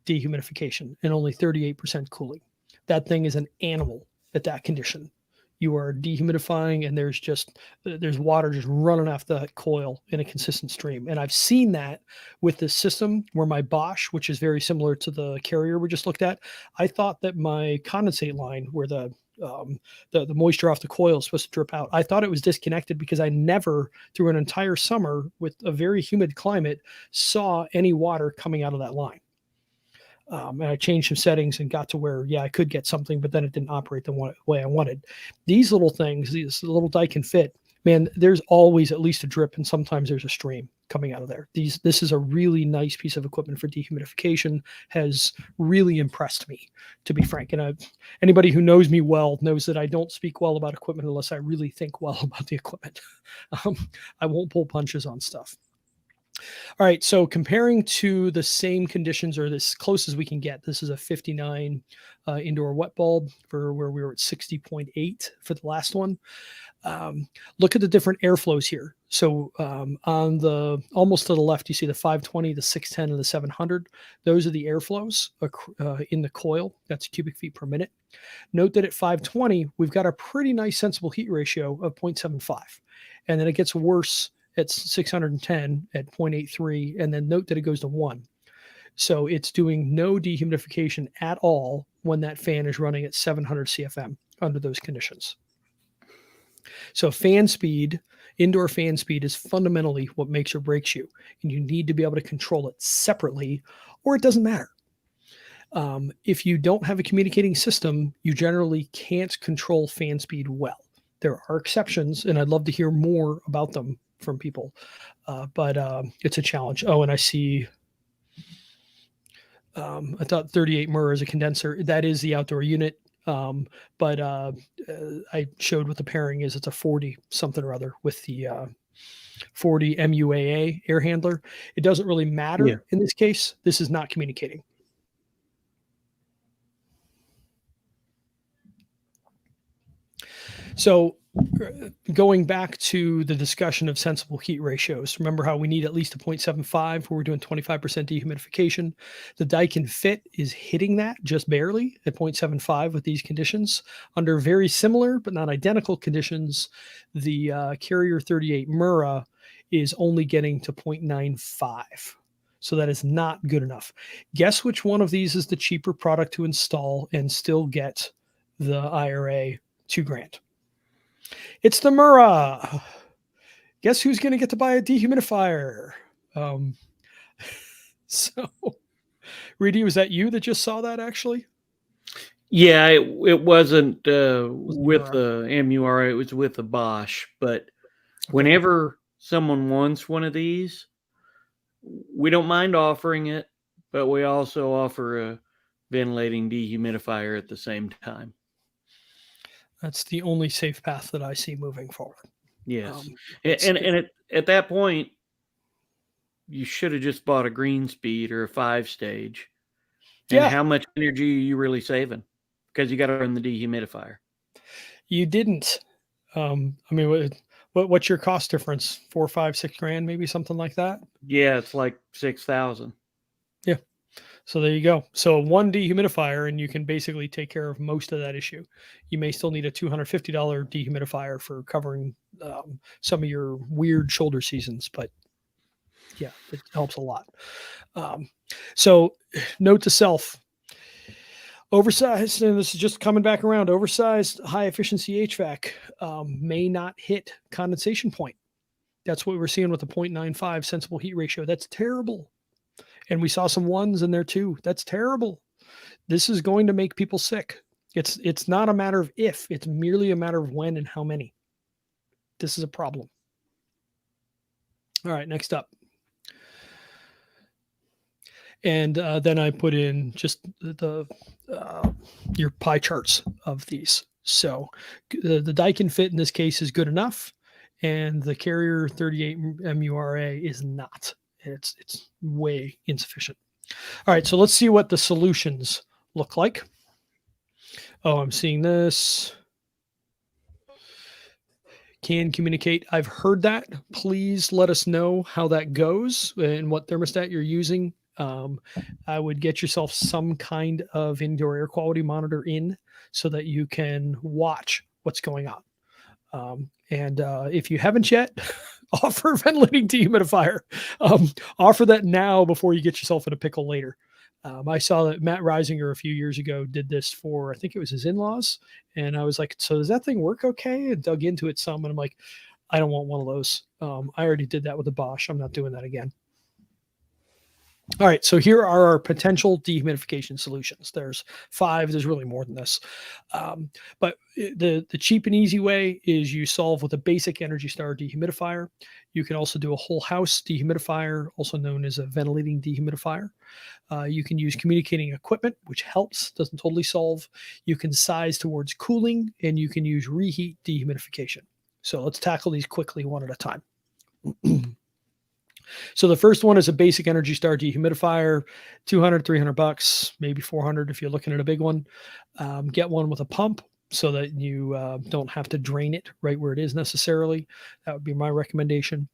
dehumidification and only 38% cooling. That thing is an animal at that condition. You are dehumidifying, and there's water just running off the coil in a consistent stream. And I've seen that with this system where my Bosch, which is very similar to the Carrier we just looked at, I thought that my condensate line where the moisture off the coil is supposed to drip out, I thought it was disconnected because I never, through an entire summer with a very humid climate, saw any water coming out of that line. And I changed some settings and got to where, I could get something, but then it didn't operate the way I wanted. These little things, these little Daikin Fit, man, there's always at least a drip, and sometimes there's a stream coming out of there. This is a really nice piece of equipment for dehumidification. Has really impressed me, to be frank. And anybody who knows me well knows that I don't speak well about equipment unless I really think well about the equipment. I won't pull punches on stuff. All right, so comparing to the same conditions, or as close as we can get, this is a 59 indoor wet bulb for where we were at 60.8 for the last one. Look at the different airflows here. So on the almost to the left, you see the 520, the 610, and the 700. Those are the airflows in the coil. That's cubic feet per minute. Note that at 520, we've got a pretty nice sensible heat ratio of 0.75. And then it gets worse at 610 at 0.83, and then note that it goes to 1. So it's doing no dehumidification at all when that fan is running at 700 CFM under those conditions. So fan speed, indoor fan speed, is fundamentally what makes or breaks you, and you need to be able to control it separately, or it doesn't matter. If you don't have a communicating system, you generally can't control fan speed well. There are exceptions, and I'd love to hear more about them from people, but it's a challenge. Oh, and I see, I thought 38 Mur is a condenser. That is the outdoor unit, but I showed what the pairing is. It's a 40 something or other with the 40 MUAA air handler. It doesn't really matter in this case. This is not communicating. So going back to the discussion of sensible heat ratios, remember how we need at least a 0.75 where we're doing 25% dehumidification. The Daikin Fit is hitting that just barely at 0.75 with these conditions. Under very similar but not identical conditions, the Carrier 38 Mura is only getting to 0.95. So that is not good enough. Guess which one of these is the cheaper product to install and still get the IRA $2,000? It's the Mura. Guess who's going to get to buy a dehumidifier? So, Reedy, was that you that just saw that actually? Yeah, it wasn't Was with Mura. the MURA, it was with the Bosch. But whenever someone wants one of these, we don't mind offering it, but we also offer a ventilating dehumidifier at the same time. That's the only safe path that I see moving forward. Yes. It's and good. at that point, you should have just bought a green speed or a 5-stage. And Yeah. how much energy are you really saving? Because you got to run the dehumidifier. You didn't. I mean, what's your cost difference? 4, 5, 6 grand, maybe something like that. Yeah, it's like 6,000. Yeah. So there you go. So one dehumidifier, and you can basically take care of most of that issue. You may still need a $250 dehumidifier for covering some of your weird shoulder seasons, but yeah, it helps a lot. So note to self, oversized, and this is just coming back around, oversized high efficiency HVAC may not hit condensation point. That's what we're seeing with the 0.95 sensible heat ratio. That's terrible. And we saw some ones in there too. That's terrible. This is going to make people sick. It's not a matter of if, it's merely a matter of when and how many. This is a problem. All right, next up. And then I put in just the your pie charts of these. So the Daikin Fit in this case is good enough, and the Carrier 38 MURA is not. It's way insufficient. All right, so let's see what the solutions look like. Oh, I'm seeing this. Can communicate. I've heard that. Please let us know how that goes and what thermostat you're using. I would get yourself some kind of indoor air quality monitor in so that you can watch what's going on. And if you haven't yet, offer a ventilating dehumidifier. Offer that now before you get yourself in a pickle later. I saw that Matt Reisinger a few years ago did this for, I think it was his in-laws. And I was like, so does that thing work okay? And dug into it some. And I'm like, I don't want one of those. I already did that with the Bosch. I'm not doing that again. All right, so here are our potential dehumidification solutions. There's 5. There's really more than this. But the cheap and easy way is you solve with a basic Energy Star dehumidifier. You can also do a whole house dehumidifier, also known as a ventilating dehumidifier. You can use communicating equipment, which helps, doesn't totally solve. You can size towards cooling, and you can use reheat dehumidification. So let's tackle these quickly one at a time. So the first one is a basic Energy Star dehumidifier, $200, $300, maybe $400 if you're looking at a big one. Get one with a pump so that you don't have to drain it right where it is necessarily. That would be my recommendation.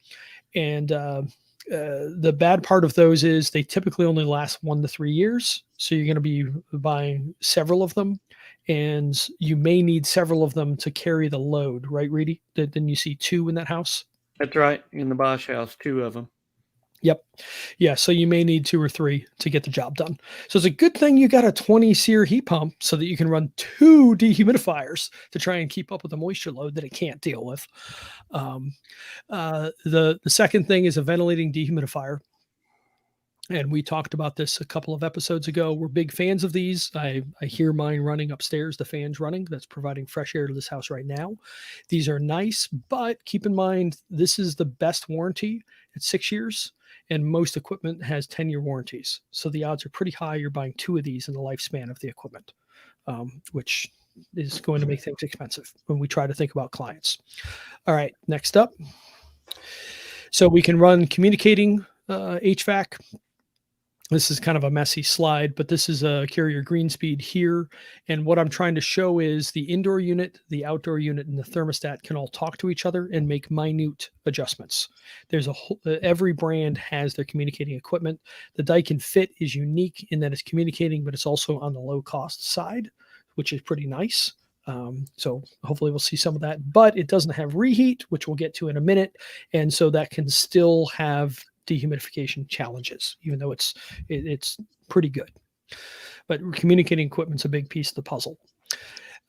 And the bad part of those is they typically only last 1 to 3 years. So you're going to be buying several of them, and you may need several of them to carry the load, right, Reedy? Then you see 2 in that house? That's right. In the Bosch house, 2 of them. Yep. Yeah. So you may need 2 or 3 to get the job done. So it's a good thing you got a 20 SEER heat pump so that you can run 2 dehumidifiers to try and keep up with the moisture load that it can't deal with. The second thing is a ventilating dehumidifier. And we talked about this a couple of episodes ago. We're big fans of these. I hear mine running upstairs, the fan's running. That's providing fresh air to this house right now. These are nice, but keep in mind, this is the best warranty at 6 years, and most equipment has 10-year warranties. So the odds are pretty high you're buying 2 of these in the lifespan of the equipment, which is going to make things expensive when we try to think about clients. All right, next up. So we can run communicating HVAC. This is kind of a messy slide, but this is a Carrier green speed here. And what I'm trying to show is the indoor unit, the outdoor unit, and the thermostat can all talk to each other and make minute adjustments. There's a whole, every brand has their communicating equipment. The Daikin Fit is unique in that it's communicating, but it's also on the low cost side, which is pretty nice. So hopefully we'll see some of that, but it doesn't have reheat, which we'll get to in a minute. And so that can still have dehumidification challenges, even though it's pretty good. But communicating equipment's a big piece of the puzzle.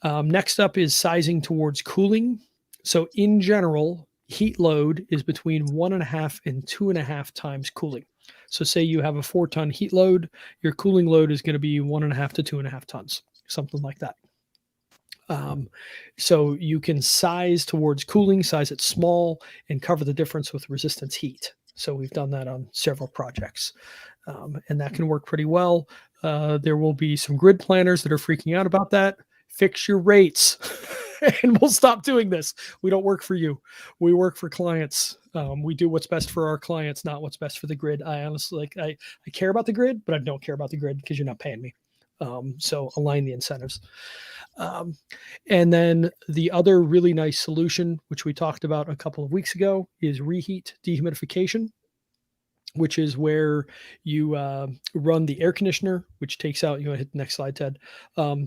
Next up is sizing towards cooling. So in general, heat load is between 1.5 and 2.5 times cooling. So say you have a 4-ton heat load, your cooling load is going to be 1.5 to 2.5 tons, something like that. So you can size towards cooling, size it small, and cover the difference with resistance heat. So we've done that on several projects, and that can work pretty well. There will be some grid planners that are freaking out about that. Fix your rates and we'll stop doing this. We don't work for you. We work for clients. We do what's best for our clients, not what's best for the grid. I honestly, I care about the grid, but I don't care about the grid because you're not paying me. So align the incentives. And then the other really nice solution, which we talked about a couple of weeks ago, is reheat dehumidification, which is where you run the air conditioner, which takes out, you want to hit the next slide, Ted,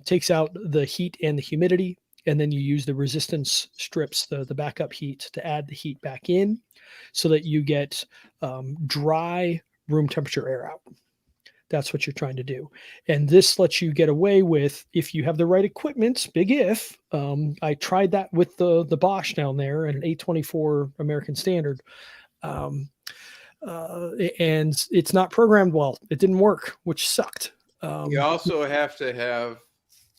takes out the heat and the humidity. And then you use the resistance strips, the backup heat, to add the heat back in so that you get dry room temperature air out. That's what you're trying to do. And this lets you get away with, if you have the right equipment, big if. I tried that with the Bosch down there and an 824 American Standard. And it's not programmed well. It didn't work, which sucked. You also have to have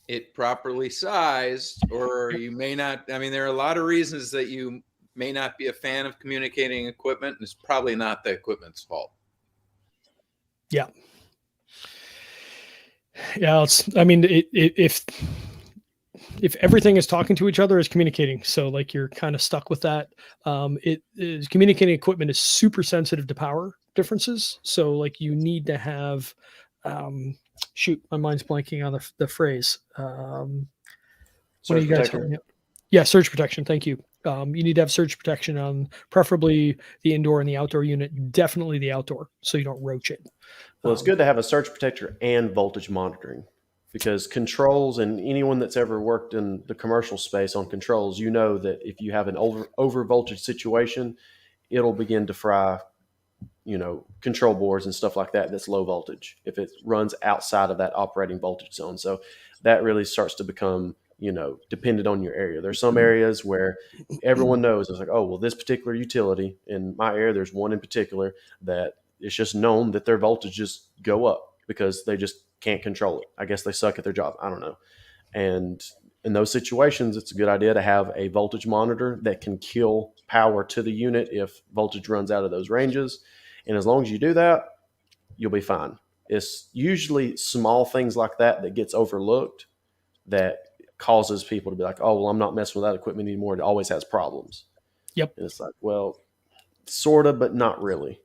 it properly sized, or you may not. I mean, there are a lot of reasons that you may not be a fan of communicating equipment, and it's probably not the equipment's fault. Yeah. Yeah. I mean, if everything is talking to each other, is communicating. So like you're kind of stuck with that. Communicating equipment is super sensitive to power differences. So like you need to have, shoot, my mind's blanking on the phrase. What are you guys talking about? Yeah, surge protection. Thank you. You need to have surge protection on preferably the indoor and the outdoor unit, definitely the outdoor, so you don't roach it. Well, it's good to have a surge protector and voltage monitoring, because controls, and anyone that's ever worked in the commercial space on controls, you know that if you have an over voltage situation, it'll begin to fry, control boards and stuff like that. That's low voltage if it runs outside of that operating voltage zone. So that really starts to become, dependent on your area. There's some areas where everyone knows it's like, oh, well, this particular utility in my area, there's one in particular that it's just known that their voltages go up because they just can't control it. I guess they suck at their job. I don't know. And in those situations, it's a good idea to have a voltage monitor that can kill power to the unit if voltage runs out of those ranges. And as long as you do that, you'll be fine. It's usually small things like that gets overlooked that causes people to be like, oh, well, I'm not messing with that equipment anymore. It always has problems. Yep. And it's like, well, sort of, but not really.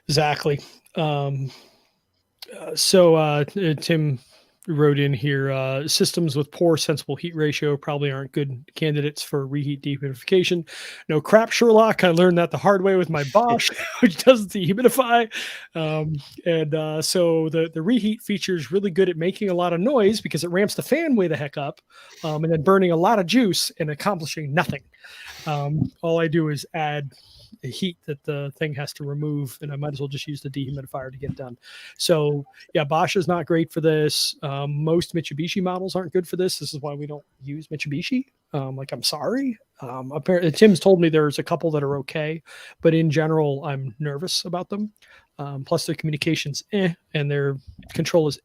Exactly. So Tim wrote in here, systems with poor sensible heat ratio probably aren't good candidates for reheat dehumidification. No crap, Sherlock. I learned that the hard way with my Bosch, which doesn't dehumidify. So the reheat feature is really good at making a lot of noise because it ramps the fan way the heck up, and then burning a lot of juice and accomplishing nothing. All I do is add the heat that the thing has to remove, and I might as well just use the dehumidifier to get it done. So yeah, Bosch is not great for this. Most Mitsubishi models aren't good for this. This is why we don't use Mitsubishi. I'm sorry. Apparently Tim's told me there's a couple that are okay, but in general, I'm nervous about them. Plus their communication's and their control is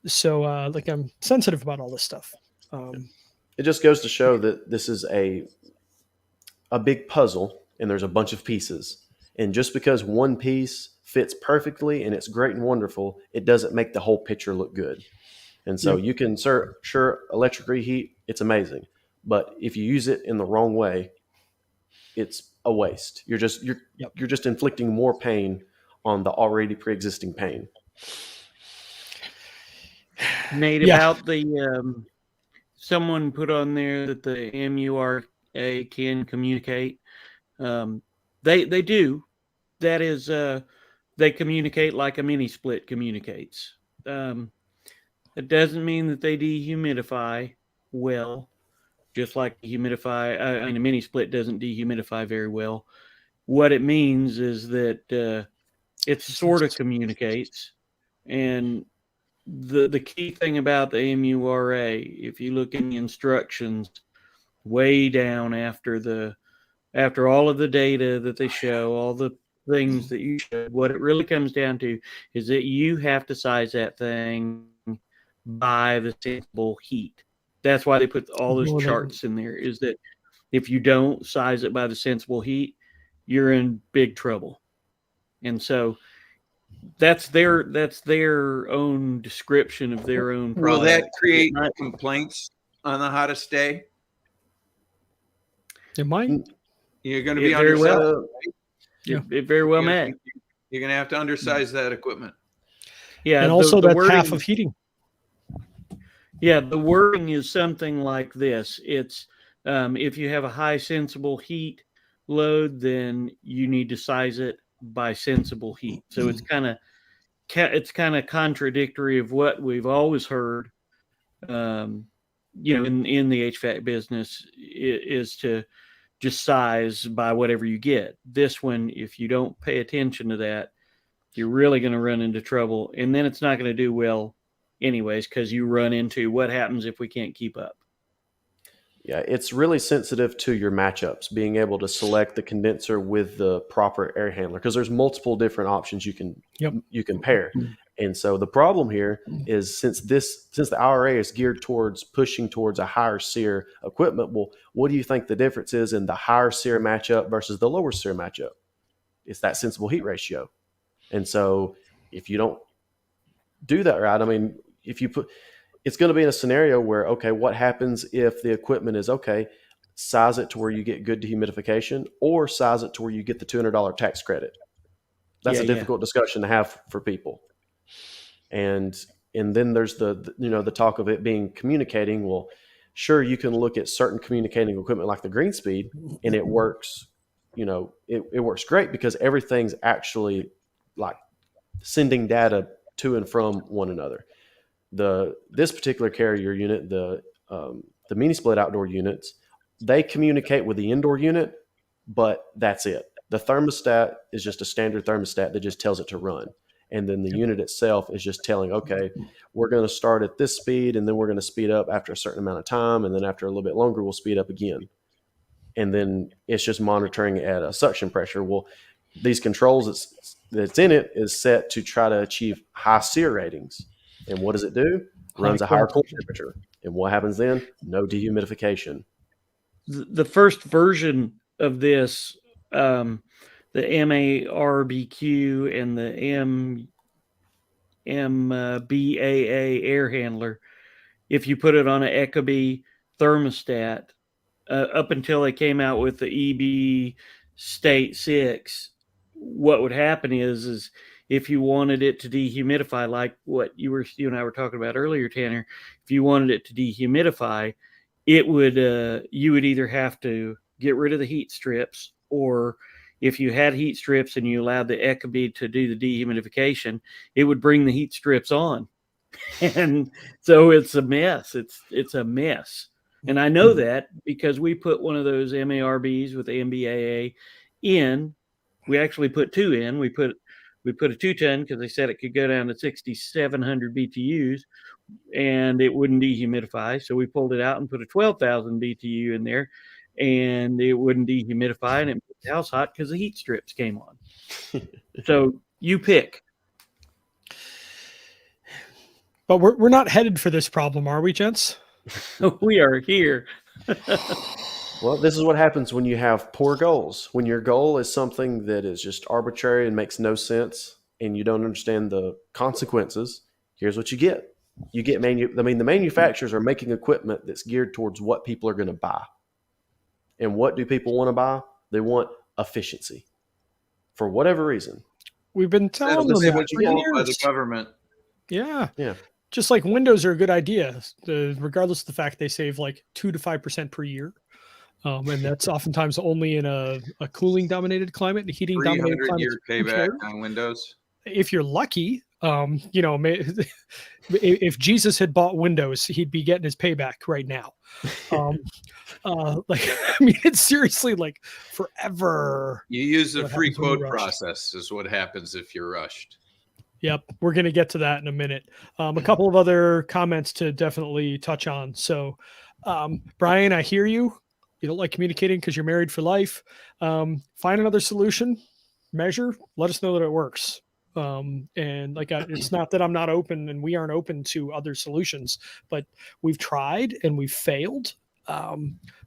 So I'm sensitive about all this stuff. It just goes to show that this is a big puzzle and there's a bunch of pieces. And just because one piece fits perfectly and it's great and wonderful, it doesn't make the whole picture look good. And so you can, sure, electric reheat, it's amazing. But if you use it in the wrong way, it's a waste. You're just inflicting more pain on the already pre-existing pain. Nate, about the someone put on there that the MURA can communicate. They do. That is, they communicate like a mini split communicates. It doesn't mean that they dehumidify well, just like a mini split doesn't dehumidify very well. What it means is that it sort of communicates. And the key thing about the MURA, if you look in the instructions way down after all of the data that they show, all the things that you showed, what it really comes down to is that you have to size that thing by the sensible heat. That's why they put all those charts in there, is that if you don't size it by the sensible heat, you're in big trouble. And so that's their own description of their own product. Will that create complaints on the how to stay? It might. You're going to be undersized. Well, it very well may. You're going to have to undersize that equipment. Yeah, and also that's wording, half of heating. Yeah, the wording is something like this. It's if you have a high sensible heat load, then you need to size it by sensible heat. So it's kind of contradictory of what we've always heard. In the HVAC business is to just size by whatever you get. This one, if you don't pay attention to that, you're really going to run into trouble, and then it's not going to do well anyways, because you run into what happens if we can't keep up. Yeah, it's really sensitive to your matchups, being able to select the condenser with the proper air handler, because there's multiple different options you can pair. And so the problem here is since the IRA is geared towards pushing towards a higher SEER equipment, well, what do you think the difference is in the higher SEER matchup versus the lower SEER matchup? It's that sensible heat ratio. And so if you don't do that right, I mean, it's going to be in a scenario where, okay, what happens if the equipment is okay, size it to where you get good dehumidification, or size it to where you get the $200 tax credit. That's a difficult discussion to have for people. And then there's the talk of it being communicating. Well, sure, you can look at certain communicating equipment like the green speed, and it works, it works great because everything's actually like sending data to and from one another. This particular carrier unit, the mini split outdoor units, they communicate with the indoor unit, but that's it. The thermostat is just a standard thermostat that just tells it to run. And then the unit itself is just telling, okay, we're going to start at this speed, and then we're going to speed up after a certain amount of time. And then after a little bit longer, we'll speed up again. And then it's just monitoring at a suction pressure. Well, these controls that's in it is set to try to achieve high SEER ratings. And what does it do? Runs a higher cold temperature. And what happens then? No dehumidification. The first version of this, the MARBQ and the MBAA air handler, if you put it on an Ecobee thermostat, up until they came out with the EB State 6, what would happen is if you wanted it to dehumidify, like what you and I were talking about earlier, Tanner, if you wanted it to dehumidify, it would you would either have to get rid of the heat strips, or if you had heat strips and you allowed the Ecobee to do the dehumidification, it would bring the heat strips on. And so it's a mess. It's a mess. And I know that because we put one of those MARBs with the MBAA in. We actually put two in. We put a 2-ton because they said it could go down to 6,700 BTUs and it wouldn't dehumidify. So we pulled it out and put a 12,000 BTU in there, and it wouldn't dehumidify, and it made the house hot because the heat strips came on. So you pick. But we're not headed for this problem, are we, gents? We are here. Well, this is what happens when you have poor goals. When your goal is something that is just arbitrary and makes no sense, and you don't understand the consequences, here's what you get. You get the manufacturers are making equipment that's geared towards what people are going to buy. And what do people want to buy? They want efficiency. For whatever reason. We've been telling them that for years. By the government. Yeah. Yeah. Just like windows are a good idea, regardless of the fact they save like 2 to 5% per year. And that's oftentimes only in a cooling dominated climate, a heating dominated climate. 300-year payback on windows. If you're lucky, You know, if Jesus had bought Windows, he'd be getting his payback right now. Like, I mean, it's seriously like forever. You use the What free happens when you're quote rushed. process is what happens if you're rushed. Yep, we're going to get to that in a minute. A couple of other comments to definitely touch on. So, Brian, I hear you. You don't like communicating because you're married for life. Find another solution, measure, let us know that it works. And like, it's not that I'm not open and we aren't open to other solutions, but we've tried and we've failed.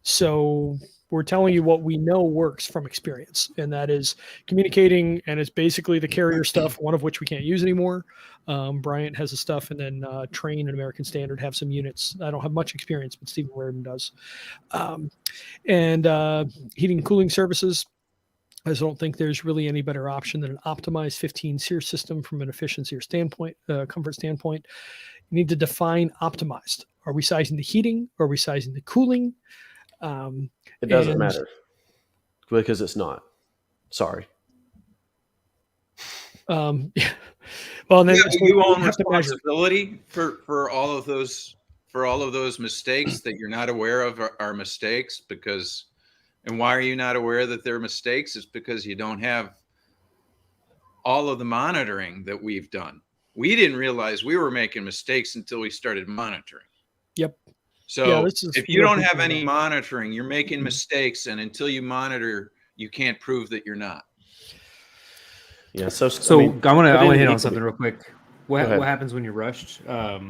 So we're telling you what we know works from experience, and that is communicating. And it's basically the carrier stuff, one of which we can't use anymore. Bryant has the stuff, and then Train and American Standard have some units. I don't have much experience, but Stephen Reardon does. And heating and cooling services. I don't think there's really any better option than an optimized 15 SEER system from an efficiency or standpoint, comfort standpoint. You need to define optimized. Are we sizing the heating? Are we sizing the cooling? It doesn't matter because it's not. Sorry. Yeah. Well, and then Yeah, so you own have to measure. responsibility for all of those mistakes that you're not aware of are mistakes, because, and why are you not aware that they're mistakes? It's because you don't have all of the monitoring that we've done. We didn't realize we were making mistakes until we started monitoring. Yep. So Yeah, if you don't have any monitoring, you're making mistakes, and until you monitor, you can't prove that you're not. Yeah. So I want to hit on equity. something real quick. What happens when you're rushed? Well,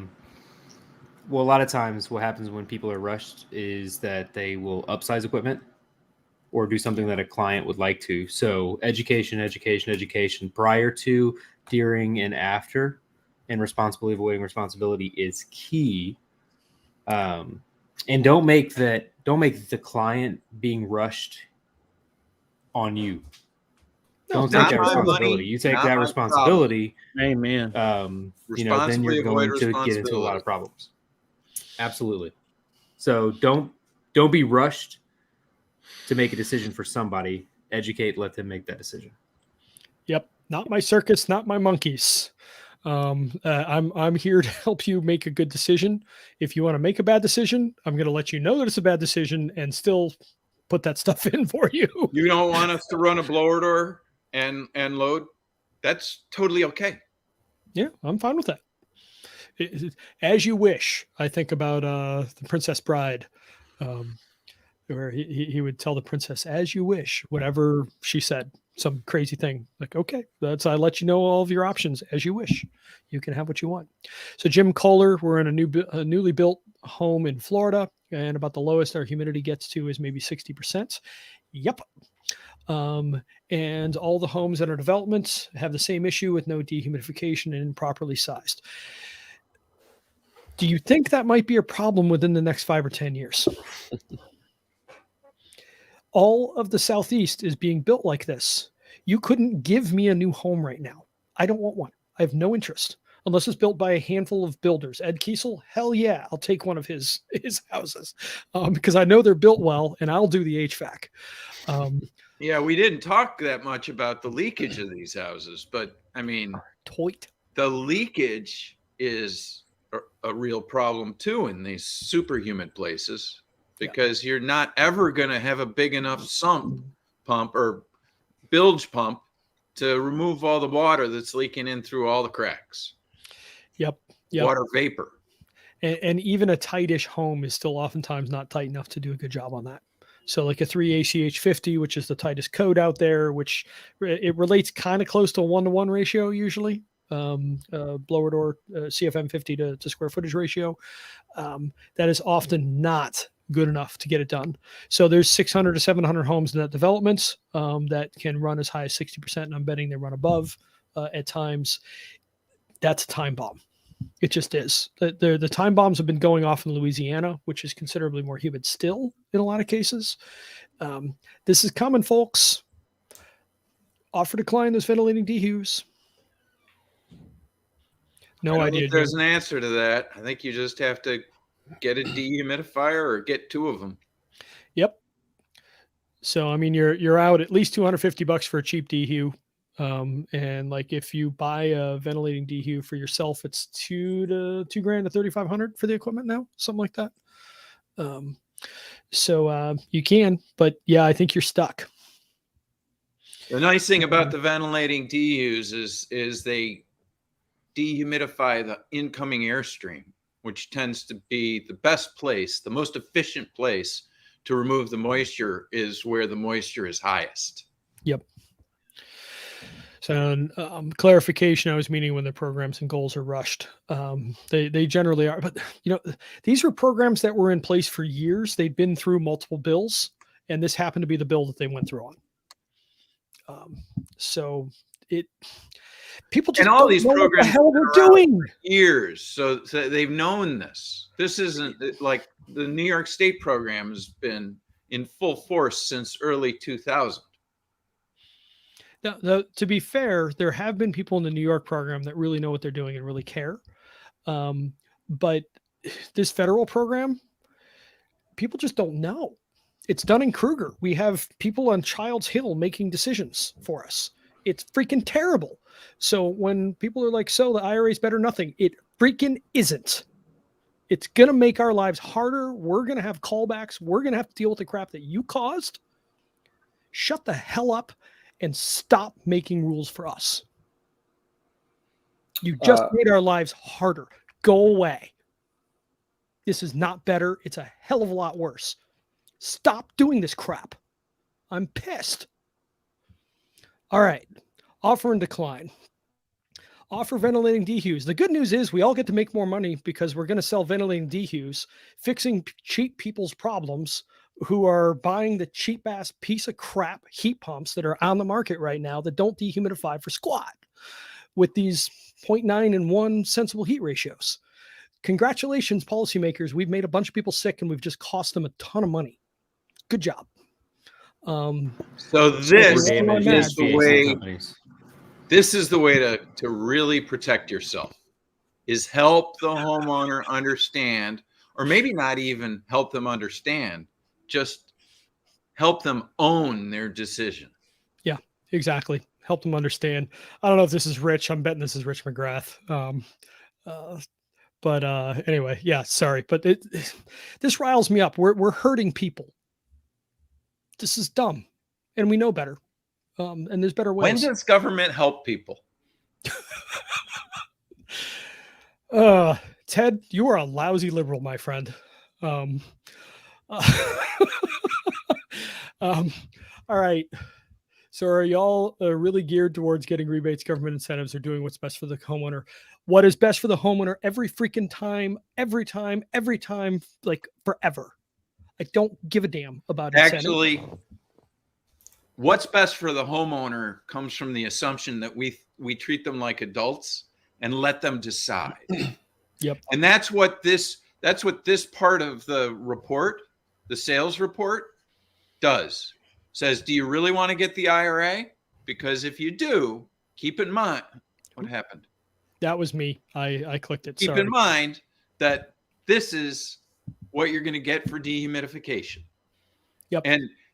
a lot of times what happens when people are rushed is that they will upsize equipment or do something that a client would like to. So education prior to, during, and after, and responsibly avoiding responsibility is key. And don't make the client being rushed on you. Don't take that responsibility. You take that responsibility. Amen. Then you're going to get into a lot of problems. Absolutely. So don't be rushed to make a decision for somebody. Educate, let them make that decision. Yep. Not my circus, not my monkeys. I'm here to help you make a good decision. If you want to make a bad decision, I'm going to let you know that it's a bad decision and still put that stuff in for you. You don't want us to run a blower door and load? That's totally okay. Yeah, I'm fine with that. As you wish. I think about the Princess Bride, where he would tell the princess, as you wish, whatever she said, some crazy thing. Like, okay, I let you know all of your options as you wish. You can have what you want. So Jim Kohler, we're in a newly built home in Florida, and about the lowest our humidity gets to is maybe 60%. Yep. And all the homes that are developments have the same issue with no dehumidification and improperly sized. Do you think that might be a problem within the next 5 or 10 years? All of the Southeast is being built like this. You couldn't give me a new home right now. I don't want one. I have no interest unless it's built by a handful of builders. Ed Kiesel, hell yeah, I'll take one of his houses because I know they're built well, and I'll do the HVAC. Yeah, we didn't talk that much about the leakage of these houses, but I mean, the leakage is a real problem too in these super humid places, because you're not ever going to have a big enough sump pump or bilge pump to remove all the water that's leaking in through all the cracks. Yep. Water vapor. And even a tightish home is still oftentimes not tight enough to do a good job on that. So like a 3 ACH 50, which is the tightest code out there, which it relates kind of close to a 1-to-1 ratio usually. Blower door CFM 50 to square footage ratio. That is often not good enough to get it done. So there's 600 to 700 homes in that development that can run as high as 60%, and I'm betting they run above at times. That's a time bomb. It just is. The time bombs have been going off in Louisiana, which is considerably more humid still in a lot of cases. This is common, folks. Offer decline those ventilating dehus. No idea. There's an answer to that. I think you just have to get a dehumidifier or get 2 of them. Yep. So I mean, you're out at least $250 for a cheap dehu. And like if you buy a ventilating dehu for yourself, it's $2,000 to $3,500 for the equipment now, something like that. So you can, but yeah, I think you're stuck. The nice thing about the ventilating DUs is they dehumidify the incoming airstream, which tends to be the best place, the most efficient place to remove the moisture is where the moisture is highest. Yep. So clarification, I was meaning when the programs and goals are rushed. They generally are, but these were programs that were in place for years. They'd been through multiple bills, and this happened to be the bill that they went through on. So people just and all don't these know programs what the hell they're doing. Years, so they've known this. This isn't like the New York State program has been in full force since early 2000. Now, to be fair, there have been people in the New York program that really know what they're doing and really care. But this federal program, people just don't know. It's Dunning-Kruger. We have people on Child's Hill making decisions for us. It's freaking terrible. So when people are like, so the IRA is better than nothing, it freaking isn't. It's going to make our lives harder. We're going to have callbacks. We're going to have to deal with the crap that you caused. Shut the hell up and stop making rules for us. You just made our lives harder. Go away. This is not better. It's a hell of a lot worse. Stop doing this crap. I'm pissed. All right. Offer and decline. Offer ventilating dehus. The good news is we all get to make more money because we're going to sell ventilating dehus, fixing cheap people's problems who are buying the cheap ass piece of crap heat pumps that are on the market right now that don't dehumidify for squat with these 0.9 and 1 sensible heat ratios. Congratulations, policymakers. We've made a bunch of people sick and we've just cost them a ton of money. Good job. So this is the way. This is the way to really protect yourself, is help the homeowner understand, or maybe not even help them understand, just help them own their decision. Yeah, exactly. Help them understand. I don't know if this is Rich. I'm betting this is Rich McGrath. But anyway, yeah, sorry. But this riles me up. We're hurting people. This is dumb. And we know better. And there's better ways. When does government help people? Ted, you are a lousy liberal, my friend. All right. So are y'all really geared towards getting rebates, government incentives, or doing what's best for the homeowner? What is best for the homeowner every freaking time, every time, like forever. I don't give a damn about incentives. Actually, what's best for the homeowner comes from the assumption that we treat them like adults and let them decide. Yep. And that's what this part of the report, the sales report, does. Says, do you really want to get the IRA? Because if you do, keep in mind what happened. That was me. I clicked it. Keep in mind that this is what you're going to get for dehumidification. Yep.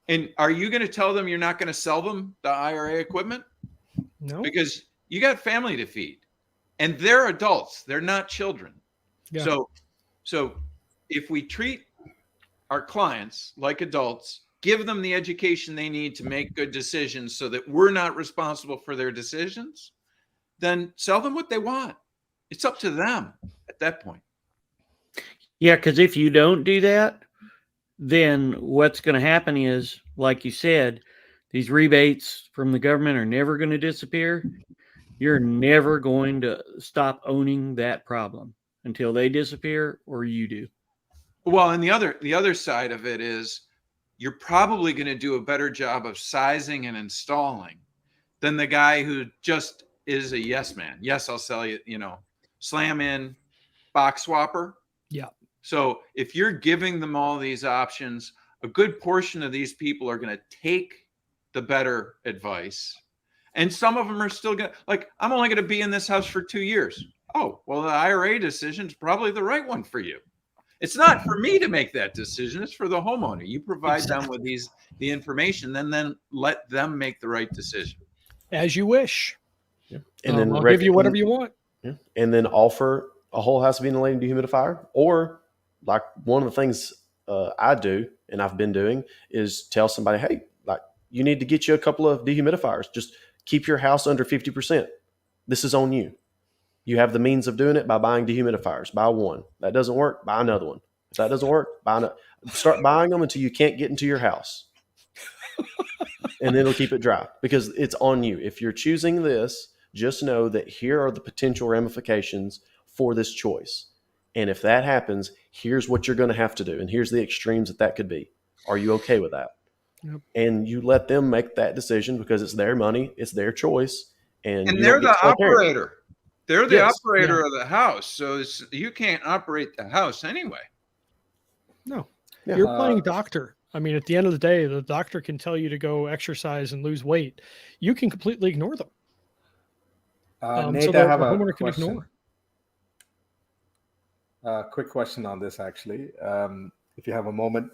And are you going to tell them you're not going to sell them the IRA equipment? No. Because you got family to feed. And they're adults. They're not children. Yeah. So if we treat our clients like adults, give them the education they need to make good decisions so that we're not responsible for their decisions, then sell them what they want. It's up to them at that point. Yeah, because if you don't do that, then what's going to happen is, like you said, these rebates from the government are never going to disappear. You're never going to stop owning that problem until they disappear or you do. Well, and the other side of it is you're probably going to do a better job of sizing and installing than the guy who just is a yes man. Yes, I'll sell you, slam in box swapper. Yeah. So if you're giving them all these options, a good portion of these people are going to take the better advice. And some of them are still going to, like, I'm only going to be in this house for 2 years. Oh, well, the IRA decision is probably the right one for you. It's not for me to make that decision. It's for the homeowner. You provide them with the information, then let them make the right decision. As you wish. Yeah. And then I'll give you whatever you want. Yeah. And then offer a whole house ventilating dehumidifier, or like one of the things I do and I've been doing is tell somebody, hey, like you need to get you a couple of dehumidifiers. Just keep your house under 50%. This is on you. You have the means of doing it by buying dehumidifiers. Buy one. That doesn't work, buy another one. If that doesn't work, start buying them until you can't get into your house. And then it'll keep it dry because it's on you. If you're choosing this, just know that here are the potential ramifications for this choice. And if that happens, here's what you're going to have to do. And here's the extremes that could be. Are you okay with that? Yep. And you let them make that decision because it's their money, it's their choice. And they're the operator. They're the operator of the house. So you can't operate the house anyway. No. Yeah. You're playing doctor. I mean, at the end of the day, the doctor can tell you to go exercise and lose weight. You can completely ignore them. Nate, so I have the a homeowner can question. Ignore. Quick question on this, actually. If you have a moment.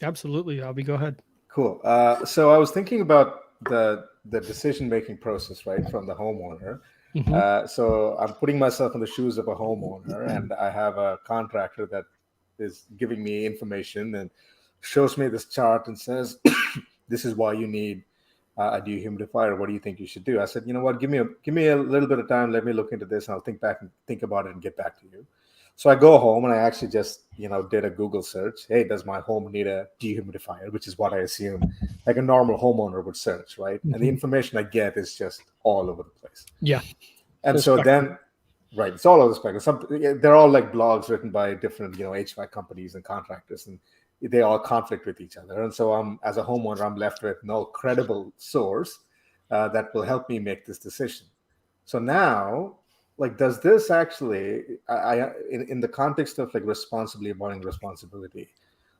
Absolutely, Abby, go ahead. Cool. So I was thinking about the decision-making process, right, from the homeowner. Mm-hmm. So I'm putting myself in the shoes of a homeowner, and I have a contractor that is giving me information and shows me this chart and says, this is why you need a dehumidifier. What do you think you should do? I said, you know what, give me a little bit of time. Let me look into this, and I'll think about it and get back to you. So I go home and I actually just, did a Google search. Hey, does my home need a dehumidifier? Which is what I assume like a normal homeowner would search, right? Mm-hmm. And the information I get is just all over the place. Yeah. And so then, right, it's all over the spectrum. They're all like blogs written by different, HVAC companies and contractors, and they all conflict with each other. And so as a homeowner, I'm left with no credible source that will help me make this decision. So now, like, does this actually, in the context of like responsibly avoiding responsibility,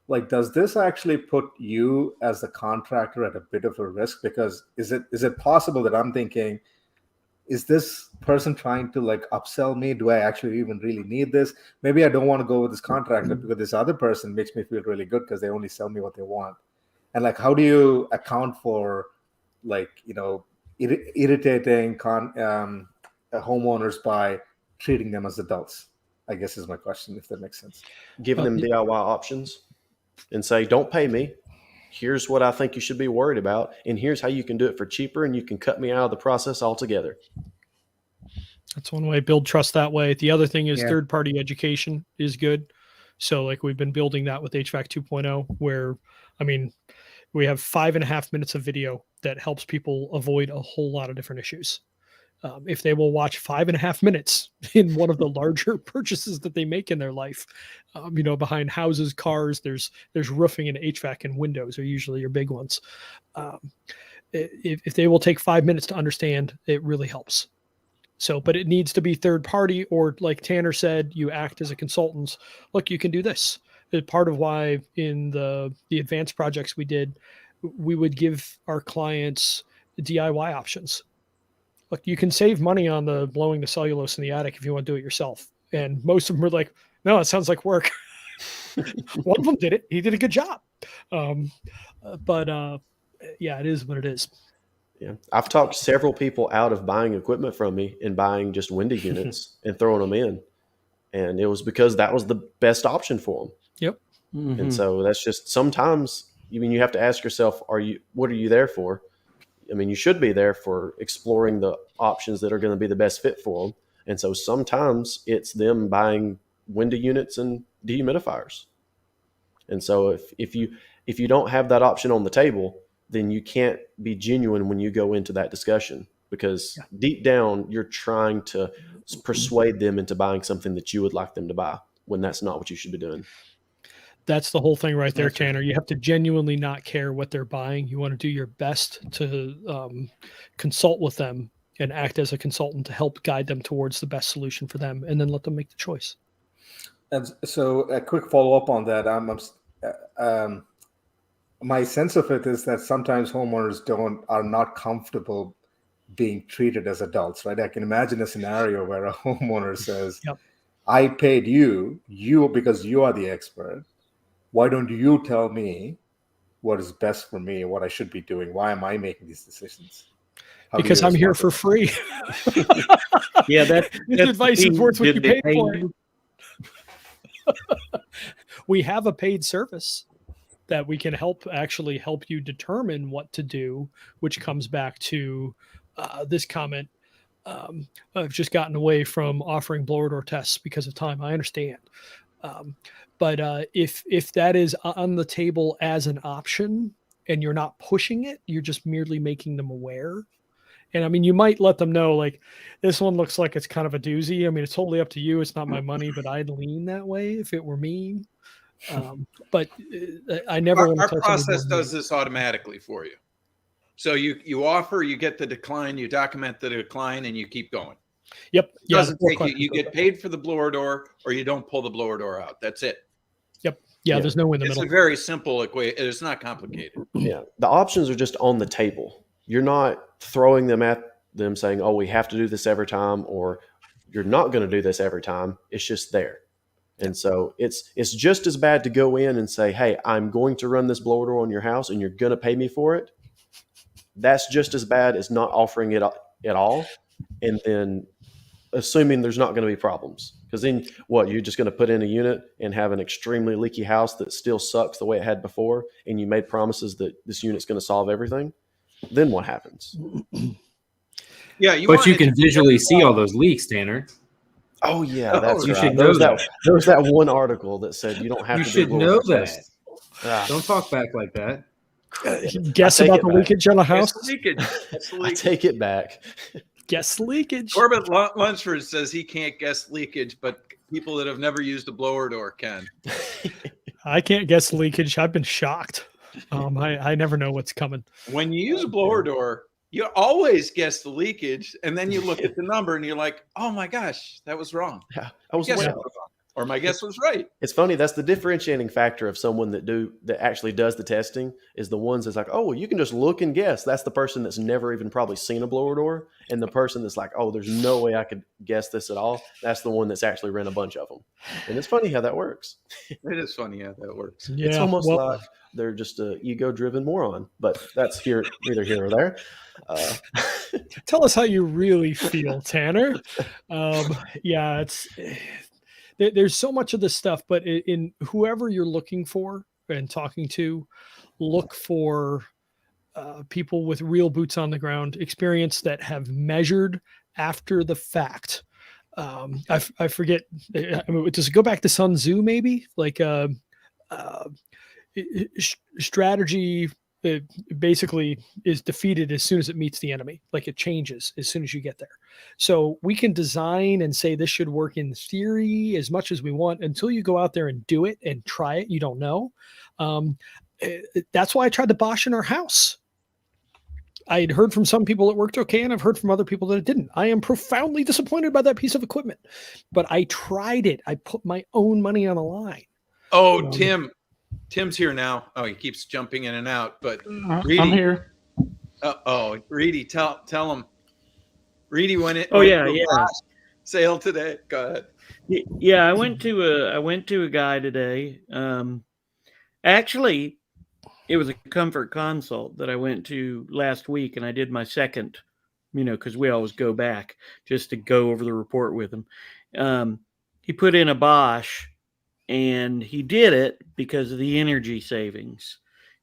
like, does this actually put you as the contractor at a bit of a risk? Because is it possible that I'm thinking, is this person trying to like upsell me? Do I actually even really need this? Maybe I don't want to go with this contractor because this other person makes me feel really good because they only sell me what they want. And like, how do you account for like, irritating homeowners by treating them as adults? I guess is my question, if that makes sense. Giving them DIY options and say, don't pay me. Here's what I think you should be worried about. And here's how you can do it for cheaper. And you can cut me out of the process altogether. That's one way. Build trust that way. The other thing is third-party education is good. So like we've been building that with HVAC 2.0 where, I mean, we have 5.5 minutes of video that helps people avoid a whole lot of different issues. If they will watch 5.5 minutes in one of the larger purchases that they make in their life, behind houses, cars, there's roofing and HVAC and windows are usually your big ones. If they will take 5 minutes to understand, it really helps. So, but it needs to be third party, or like Tanner said, you act as a consultant. Look, you can do this. Part of why in the advanced projects we did, we would give our clients DIY options. Look, you can save money on the blowing the cellulose in the attic if you want to do it yourself. And most of them were like, no, it sounds like work. One of them did it. He did a good job. But it is what it is. Yeah. I've talked several people out of buying equipment from me and buying just window units and throwing them in. And it was because that was the best option for them. Yep. Mm-hmm. And so that's just sometimes, you have to ask yourself, what are you there for? I mean, you should be there for exploring the options that are going to be the best fit for them. And so sometimes it's them buying window units and dehumidifiers. And so if you don't have that option on the table, then you can't be genuine when you go into that discussion, because deep down you're trying to persuade them into buying something that you would like them to buy when that's not what you should be doing. That's the whole thing right there, Tanner. You have to genuinely not care what they're buying. You want to do your best to consult with them and act as a consultant to help guide them towards the best solution for them, and then let them make the choice. And so a quick follow-up on that. My sense of it is that sometimes homeowners are not comfortable being treated as adults, right? I can imagine a scenario where a homeowner says, I paid you because you are the expert. Why don't you tell me what is best for me and what I should be doing. Why am I making these decisions? Because I'm here for free. Yeah, that's advice supports what you paid for. you? We have a paid service that we can help you determine what to do, which comes back to this comment. I've just gotten away from offering blower door tests because of time. I understand. But if that is on the table as an option and you're not pushing it, you're just merely making them aware. And I mean, you might let them know, like, this one looks like it's kind of a doozy. I mean, it's totally up to you. It's not my money, but I'd lean that way if it were me. But I never want to Our process does this automatically for you. So you offer, you get the decline, you document the decline, and you keep going. Yep. It doesn't take you. You get paid for the blower door, or you don't pull the blower door out. That's it. Yep. Yeah. There's no in the middle. It's a very simple equation. It's not complicated. Yeah. The options are just on the table. You're not throwing them at them saying, oh, we have to do this every time, or you're not going to do this every time. It's just there. And so it's just as bad to go in and say, hey, I'm going to run this blower door on your house and you're going to pay me for it. That's just as bad as not offering it at all. And then assuming there's not going to be problems. Because then you're just going to put in a unit and have an extremely leaky house that still sucks the way it had before. And you made promises that this unit's going to solve everything. Then what happens? Yeah, but you can visually see all those leaks, Tanner. Oh yeah, that's you right. should know that. There was that one article that said you don't have you to. You should know that. Ah. Don't talk back like that. Guess about the leakage on a house. Leakage. I take it back. Guess leakage. Corbett Lunsford says he can't guess leakage, but people that have never used a blower door can. I can't guess leakage. I've been shocked. I never know what's coming. When you use a blower door, you always guess the leakage, and then you look at the number and you're like, oh my gosh, that was wrong. Yeah, I was wrong. Or my guess was right. It's funny. That's the differentiating factor of someone that actually does the testing is the ones that's like, oh, well, you can just look and guess. That's the person that's never even probably seen a blower door. And the person that's like, oh, there's no way I could guess this at all. That's the one that's actually ran a bunch of them. And it's funny how that works. It is funny how that works. Yeah, it's almost like they're just a ego-driven moron, but that's neither here nor there. Tell us how you really feel, Tanner. Yeah, there's so much of this stuff, but in whoever you're looking for and talking to, look for people with real boots on the ground experience that have measured after the fact. I forget. I mean, does it go back to Sun Tzu? Maybe like strategy basically is defeated as soon as it meets the enemy. Like it changes as soon as you get there. So we can design and say this should work in theory as much as we want until you go out there and do it and try it. You don't know. That's why I tried the Bosch in our house. I had heard from some people it worked okay, and I've heard from other people that it didn't. I am profoundly disappointed by that piece of equipment, but I tried it. I put my own money on the line. Oh, Tim's here now. Oh, he keeps jumping in and out. But Reedy, I'm here. Reedy, tell him. Reedy, when it. Oh yeah. Sale today. Go ahead. Yeah, I went to a guy today. Actually, it was a comfort consult that I went to last week, and I did my second. Because we always go back just to go over the report with him. He put in a Bosch. And he did it because of the energy savings.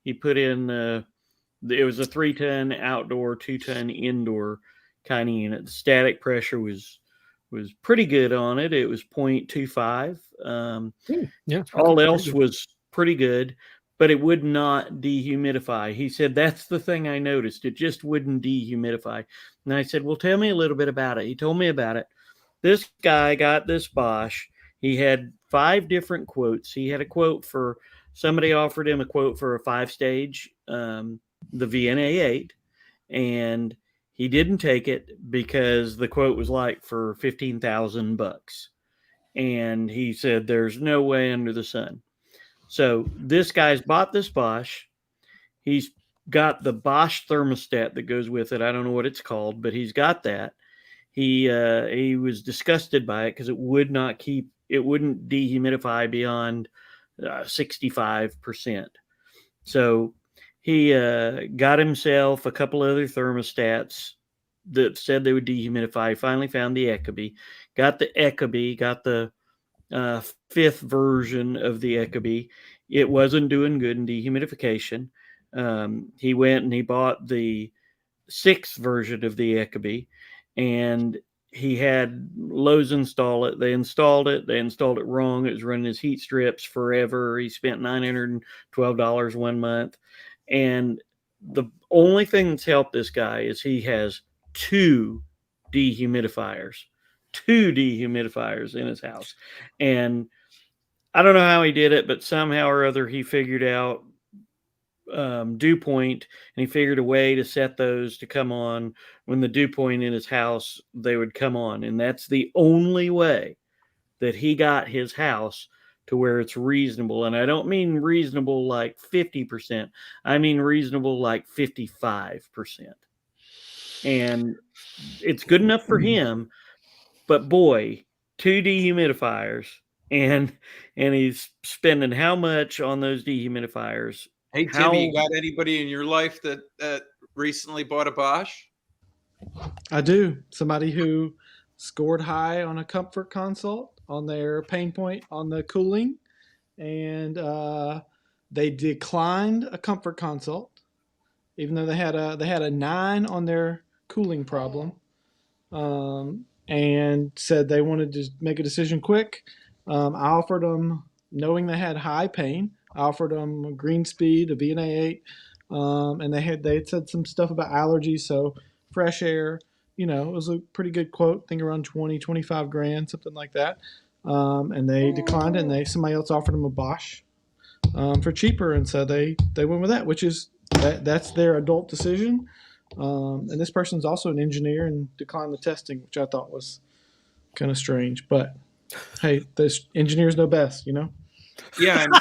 He put in, it was a 3-ton outdoor, 2-ton indoor kind of unit. The static pressure was pretty good on it. It was 0.25. Yeah. All else was pretty good, but it would not dehumidify. He said, that's the thing I noticed. It just wouldn't dehumidify. And I said, well, tell me a little bit about it. He told me about it. This guy got this Bosch. He had 5 different quotes. He had a quote for somebody offered him a quote for a 5-stage, the VNA8, and he didn't take it because the quote was like for $15,000. And he said, there's no way under the sun. So this guy's bought this Bosch. He's got the Bosch thermostat that goes with it. I don't know what it's called, but he's got that. He was disgusted by it because it wouldn't dehumidify beyond 65%. So He got himself a couple other thermostats that said they would dehumidify. He finally found the Ecobee, got the Ecobee, got the 5th version of the Ecobee. It wasn't doing good in dehumidification. He went and he bought the 6th version of the Ecobee, and he had Lowe's install it. They installed it wrong. It was running his heat strips forever. He spent $912 one month. And the only thing that's helped this guy is he has 2 dehumidifiers in his house. And I don't know how he did it, but somehow or other he figured out dew point, and he figured a way to set those to come on when the dew point in his house, they would come on. And that's the only way that he got his house to where it's reasonable. And I don't mean reasonable like 50%. I mean reasonable like 55%. And it's good enough for him, but boy, 2 dehumidifiers, and he's spending how much on those dehumidifiers? Hey, Timmy, you got anybody in your life that recently bought a Bosch? I do. Somebody who scored high on a comfort consult on their pain point on the cooling, and they declined a comfort consult, even though they had a 9 on their cooling problem, and said they wanted to make a decision quick. I offered them, knowing they had high pain, I offered them a green speed, a VNA 8, and they had said some stuff about allergies, so fresh air. It was a pretty good quote, I think around 25 grand, something like that. And they declined it, and somebody else offered them a Bosch for cheaper, and so they went with that, which is that's their adult decision. And this person's also an engineer and declined the testing, which I thought was kind of strange. But hey, those engineers know best, Yeah, and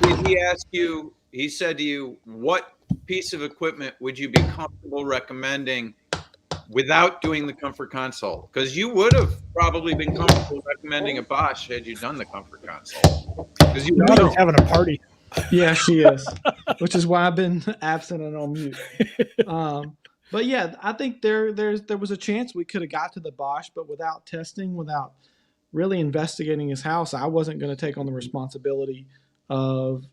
did he ask you? He said to you, what piece of equipment would you be comfortable recommending without doing the comfort consult? Because you would have probably been comfortable recommending a Bosch had you done the comfort consult. Because you Daughter's having a party. Yeah, she is, which is why I've been absent and on mute. But yeah, I think there was a chance we could have got to the Bosch, but without testing, without really investigating his house, I wasn't going to take on the responsibility of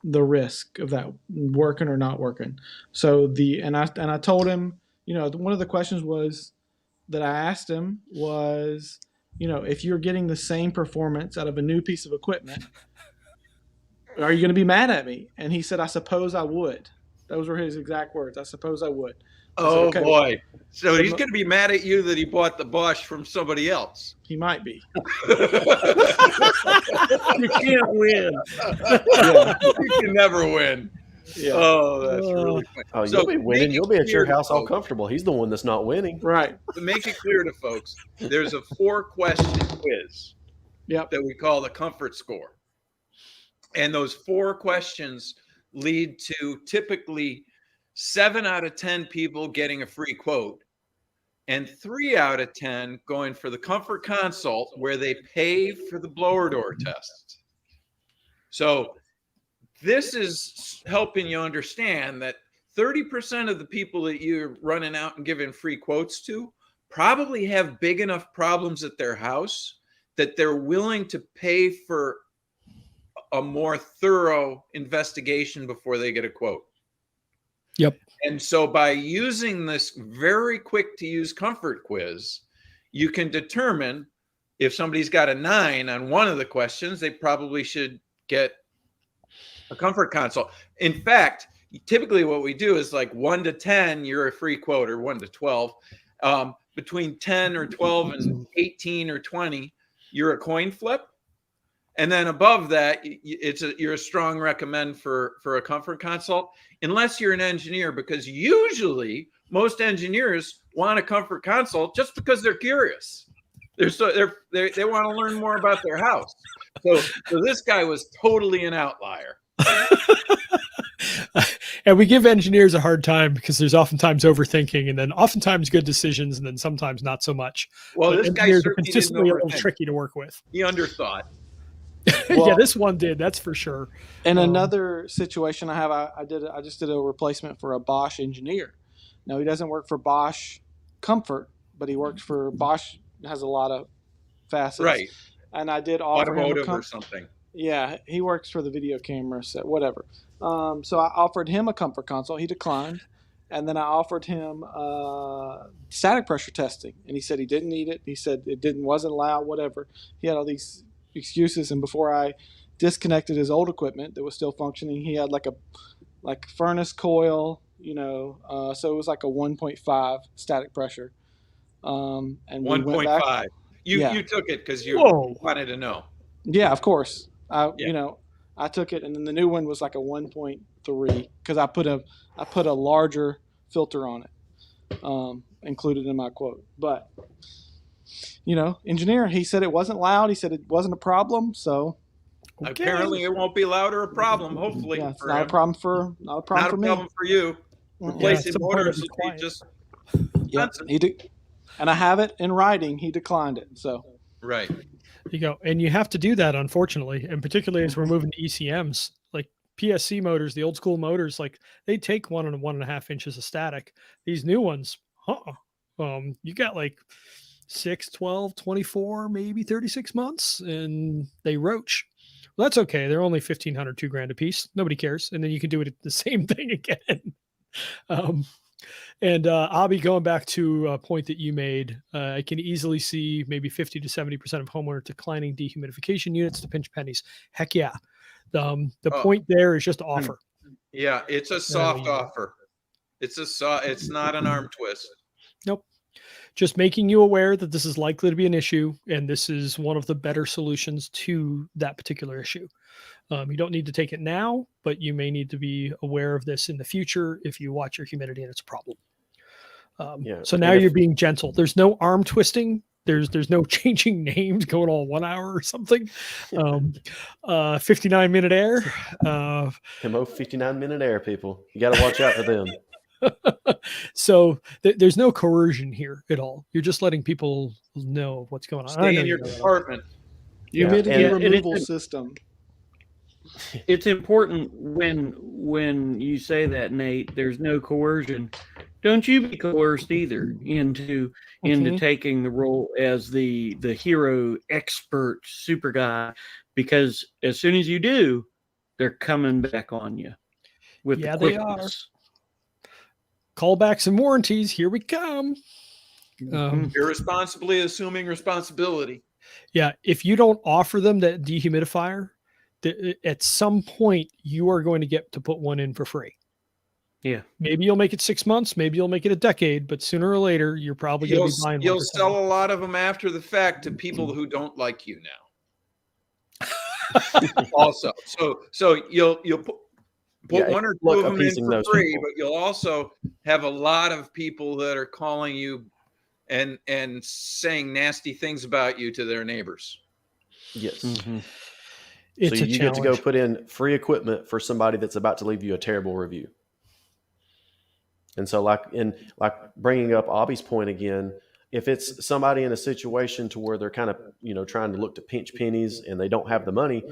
the risk of that working or not working. So I told him, one of the questions that I asked him was, if you're getting the same performance out of a new piece of equipment, are you going to be mad at me? And he said, I suppose I would. Those were his exact words. I suppose I would. Oh, okay, boy. So he's going to be mad at you that he bought the Bosch from somebody else. He might be. You can't win. Yeah. You can never win. Yeah. Oh, that's really funny. Oh, So you'll be winning. You'll be at your house all folks. comfortable. He's the one that's not winning. Right. To make it clear to folks, there's a 4-question quiz Yep. that we call the comfort score. And those 4 questions lead to typically 7 out of 10 people getting a free quote and 3 out of 10 going for the comfort consult, where they pay for the blower door test. So this is helping you understand that 30% of the people that you're running out and giving free quotes to probably have big enough problems at their house that they're willing to pay for a more thorough investigation before they get a quote. Yep. And so by using this very quick to use comfort quiz, you can determine if somebody's got a 9 on one of the questions, they probably should get a comfort consult. In fact, typically what we do is like 1 to 10, you're a free quote, or 1 to 12. Between 10 or 12 and 18 or 20, you're a coin flip. And then above that, you're a strong recommend for a comfort consult, unless you're an engineer, because usually most engineers want a comfort consult just because they're curious. They want to learn more about their house. So this guy was totally an outlier. And we give engineers a hard time because there's oftentimes overthinking, and then oftentimes good decisions, and then sometimes not so much. Well, but this guy engineers are certainly consistently a didn't little overthink. tricky to work with. He underthought. Yeah, Well- this one did. That's for sure. And another situation I have, I just did a replacement for a Bosch engineer. Now he doesn't work for Bosch Comfort, but he works for Bosch. Has a lot of facets, Right. And I did offer him Automotive or something. Yeah, he works for the video camera set, whatever. So I offered him a comfort console. He declined, and then I offered him static pressure testing, and he said he didn't need it. He said wasn't allowed, whatever. He had all these excuses, and before I disconnected his old equipment that was still functioning, he had like furnace coil, so it was like a 1.5 static pressure. And we went back. 1.5. You took it because you Whoa. wanted to know. Yeah, of course. I took it, and then the new one was like a 1.3 because I put a larger filter on it, included in my quote. But engineer, he said it wasn't loud. He said it wasn't a problem. So apparently, it won't be loud or a problem. Hopefully, yeah, it's not a problem for me. Problem for you. Replacing motors would be just. Yeah, and I have it in writing. He declined it. So right. You go, and you have to do that, unfortunately, and particularly as we're moving to ECMs, like PSC motors, the old school motors, like they take 1 and 1.5 inches of static. These new ones, you got like 6, 12, 24, maybe 36 months, and they roach. Well, that's okay. They're only $1,500, $2,000 a piece. Nobody cares, and then you can do it the same thing again. And Abby, going back to a point that you made, I can easily see maybe 50 to 70% of homeowners declining dehumidification units to pinch pennies. Heck yeah. The point there is just offer. Yeah, it's a soft offer. It's not an arm twist. Nope. Just making you aware that this is likely to be an issue, and this is one of the better solutions to that particular issue. You don't need to take it now, but you may need to be aware of this in the future if you watch your humidity and it's a problem. So now you're being gentle. There's no arm twisting. There's no changing names going all 1 hour or something. 59-minute air. Himo 59-minute air, people. You got to watch out for them. So there's no coercion here at all. You're just letting people know what's going on. Stay in your department. Humidity removal system. It's important when you say that, Nate, there's no coercion. Don't you be coerced either into taking the role as the hero, expert, super guy, because as soon as you do, they're coming back on you with the they are. Callbacks and warranties, here we come. Irresponsibly assuming responsibility. Yeah, if you don't offer them that dehumidifier, at some point you are going to get to put one in for free. Yeah. Maybe you'll make it 6 months, maybe you'll make it a decade, but sooner or later you're probably going to be buying one. You'll sell a lot of them after the fact to people who don't like you now. Also, so you'll put one or two of them in for free, but you'll also have a lot of people that are calling you and saying nasty things about you to their neighbors. Yes. Mm-hmm. So you get to go put in free equipment for somebody that's about to leave you a terrible review. And so like bringing up Abby's point again, if it's somebody in a situation to where they're kind of, trying to look to pinch pennies and they don't have the money,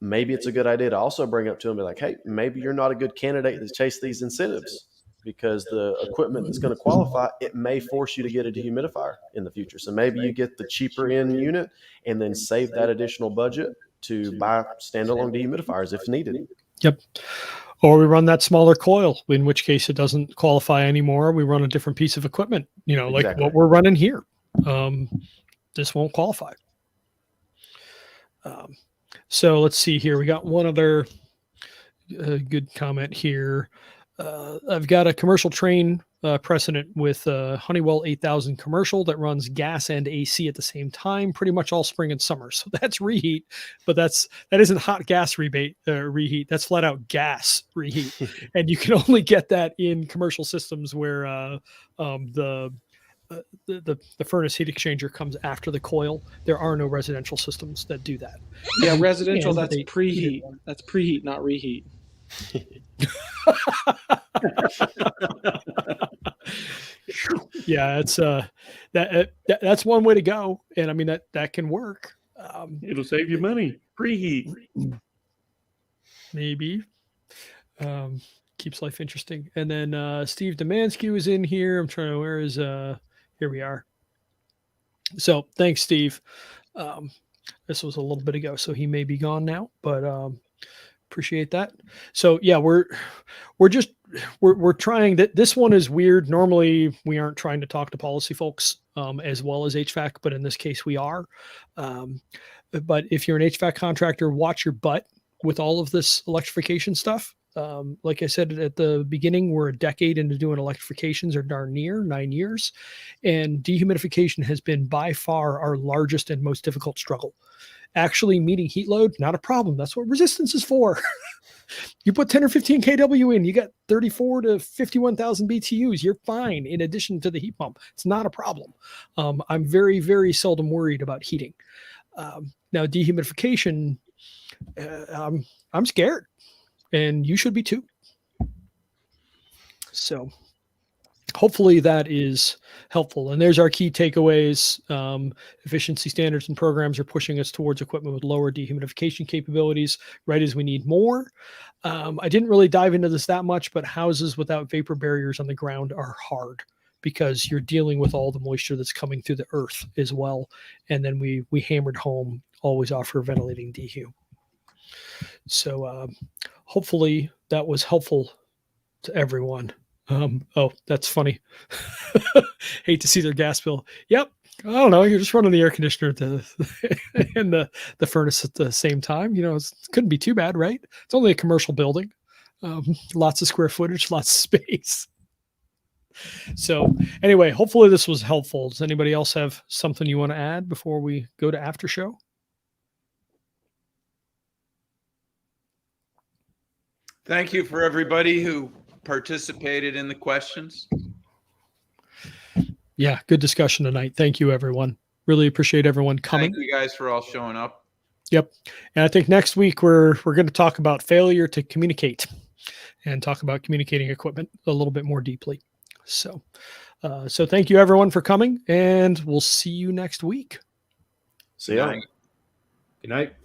maybe it's a good idea to also bring up to them, be like, hey, maybe you're not a good candidate to chase these incentives because the equipment that's going to qualify, it may force you to get a dehumidifier in the future. So maybe you get the cheaper end unit and then save that additional budget to buy standalone dehumidifiers if needed. Yep. Or we run that smaller coil, in which case it doesn't qualify anymore. We run a different piece of equipment, like what we're running here. This won't qualify. So let's see here. We got one other good comment here. I've got a commercial train precedent with Honeywell 8000 commercial that runs gas and AC at the same time, pretty much all spring and summer. So that's reheat, but that isn't hot gas reheat. That's flat out gas reheat, and you can only get that in commercial systems where the furnace heat exchanger comes after the coil. There are no residential systems that do that. Yeah, residential. That's preheat. That's preheat, not reheat. Yeah, it's that's one way to go, and I mean that can work. It'll save you money. Preheat. Maybe. Keeps life interesting. And then Steve Demansky was in here. I'm trying to, where is, here we are. So thanks, Steve. This was a little bit ago, so he may be gone now, but appreciate that. So yeah, we're trying that. This one is weird. Normally we aren't trying to talk to policy folks as well as HVAC, but in this case we are. But if you're an HVAC contractor, watch your butt with all of this electrification stuff. Like I said at the beginning, we're a decade into doing electrifications, or darn near 9 years. And dehumidification has been by far our largest and most difficult struggle. Actually meeting heat load, not a problem. That's what resistance is for. You put 10 or 15 kW in, you got 34 to 51,000 BTUs. You're fine in addition to the heat pump. It's not a problem. I'm very, very seldom worried about heating. Now, dehumidification, I'm scared. And you should be too. So hopefully that is helpful. And there's our key takeaways. Efficiency standards and programs are pushing us towards equipment with lower dehumidification capabilities right as we need more. I didn't really dive into this that much, but houses without vapor barriers on the ground are hard because you're dealing with all the moisture that's coming through the earth as well. And then we hammered home, always offer ventilating dehu. So hopefully that was helpful to everyone. Oh, that's funny. Hate to see their gas bill. Yep. I don't know. You're just running the air conditioner and the furnace at the same time. You know, it couldn't be too bad, right? It's only a commercial building. Lots of square footage, lots of space. So anyway, hopefully this was helpful. Does anybody else have something you want to add before we go to after show? Thank you for everybody who participated in the questions. Yeah, good discussion tonight. Thank you, everyone. Really appreciate everyone coming. Thank you guys for all showing up. Yep. And I think next week we're going to talk about failure to communicate and talk about communicating equipment a little bit more deeply. So thank you, everyone, for coming, and we'll see you next week. See ya. Good night.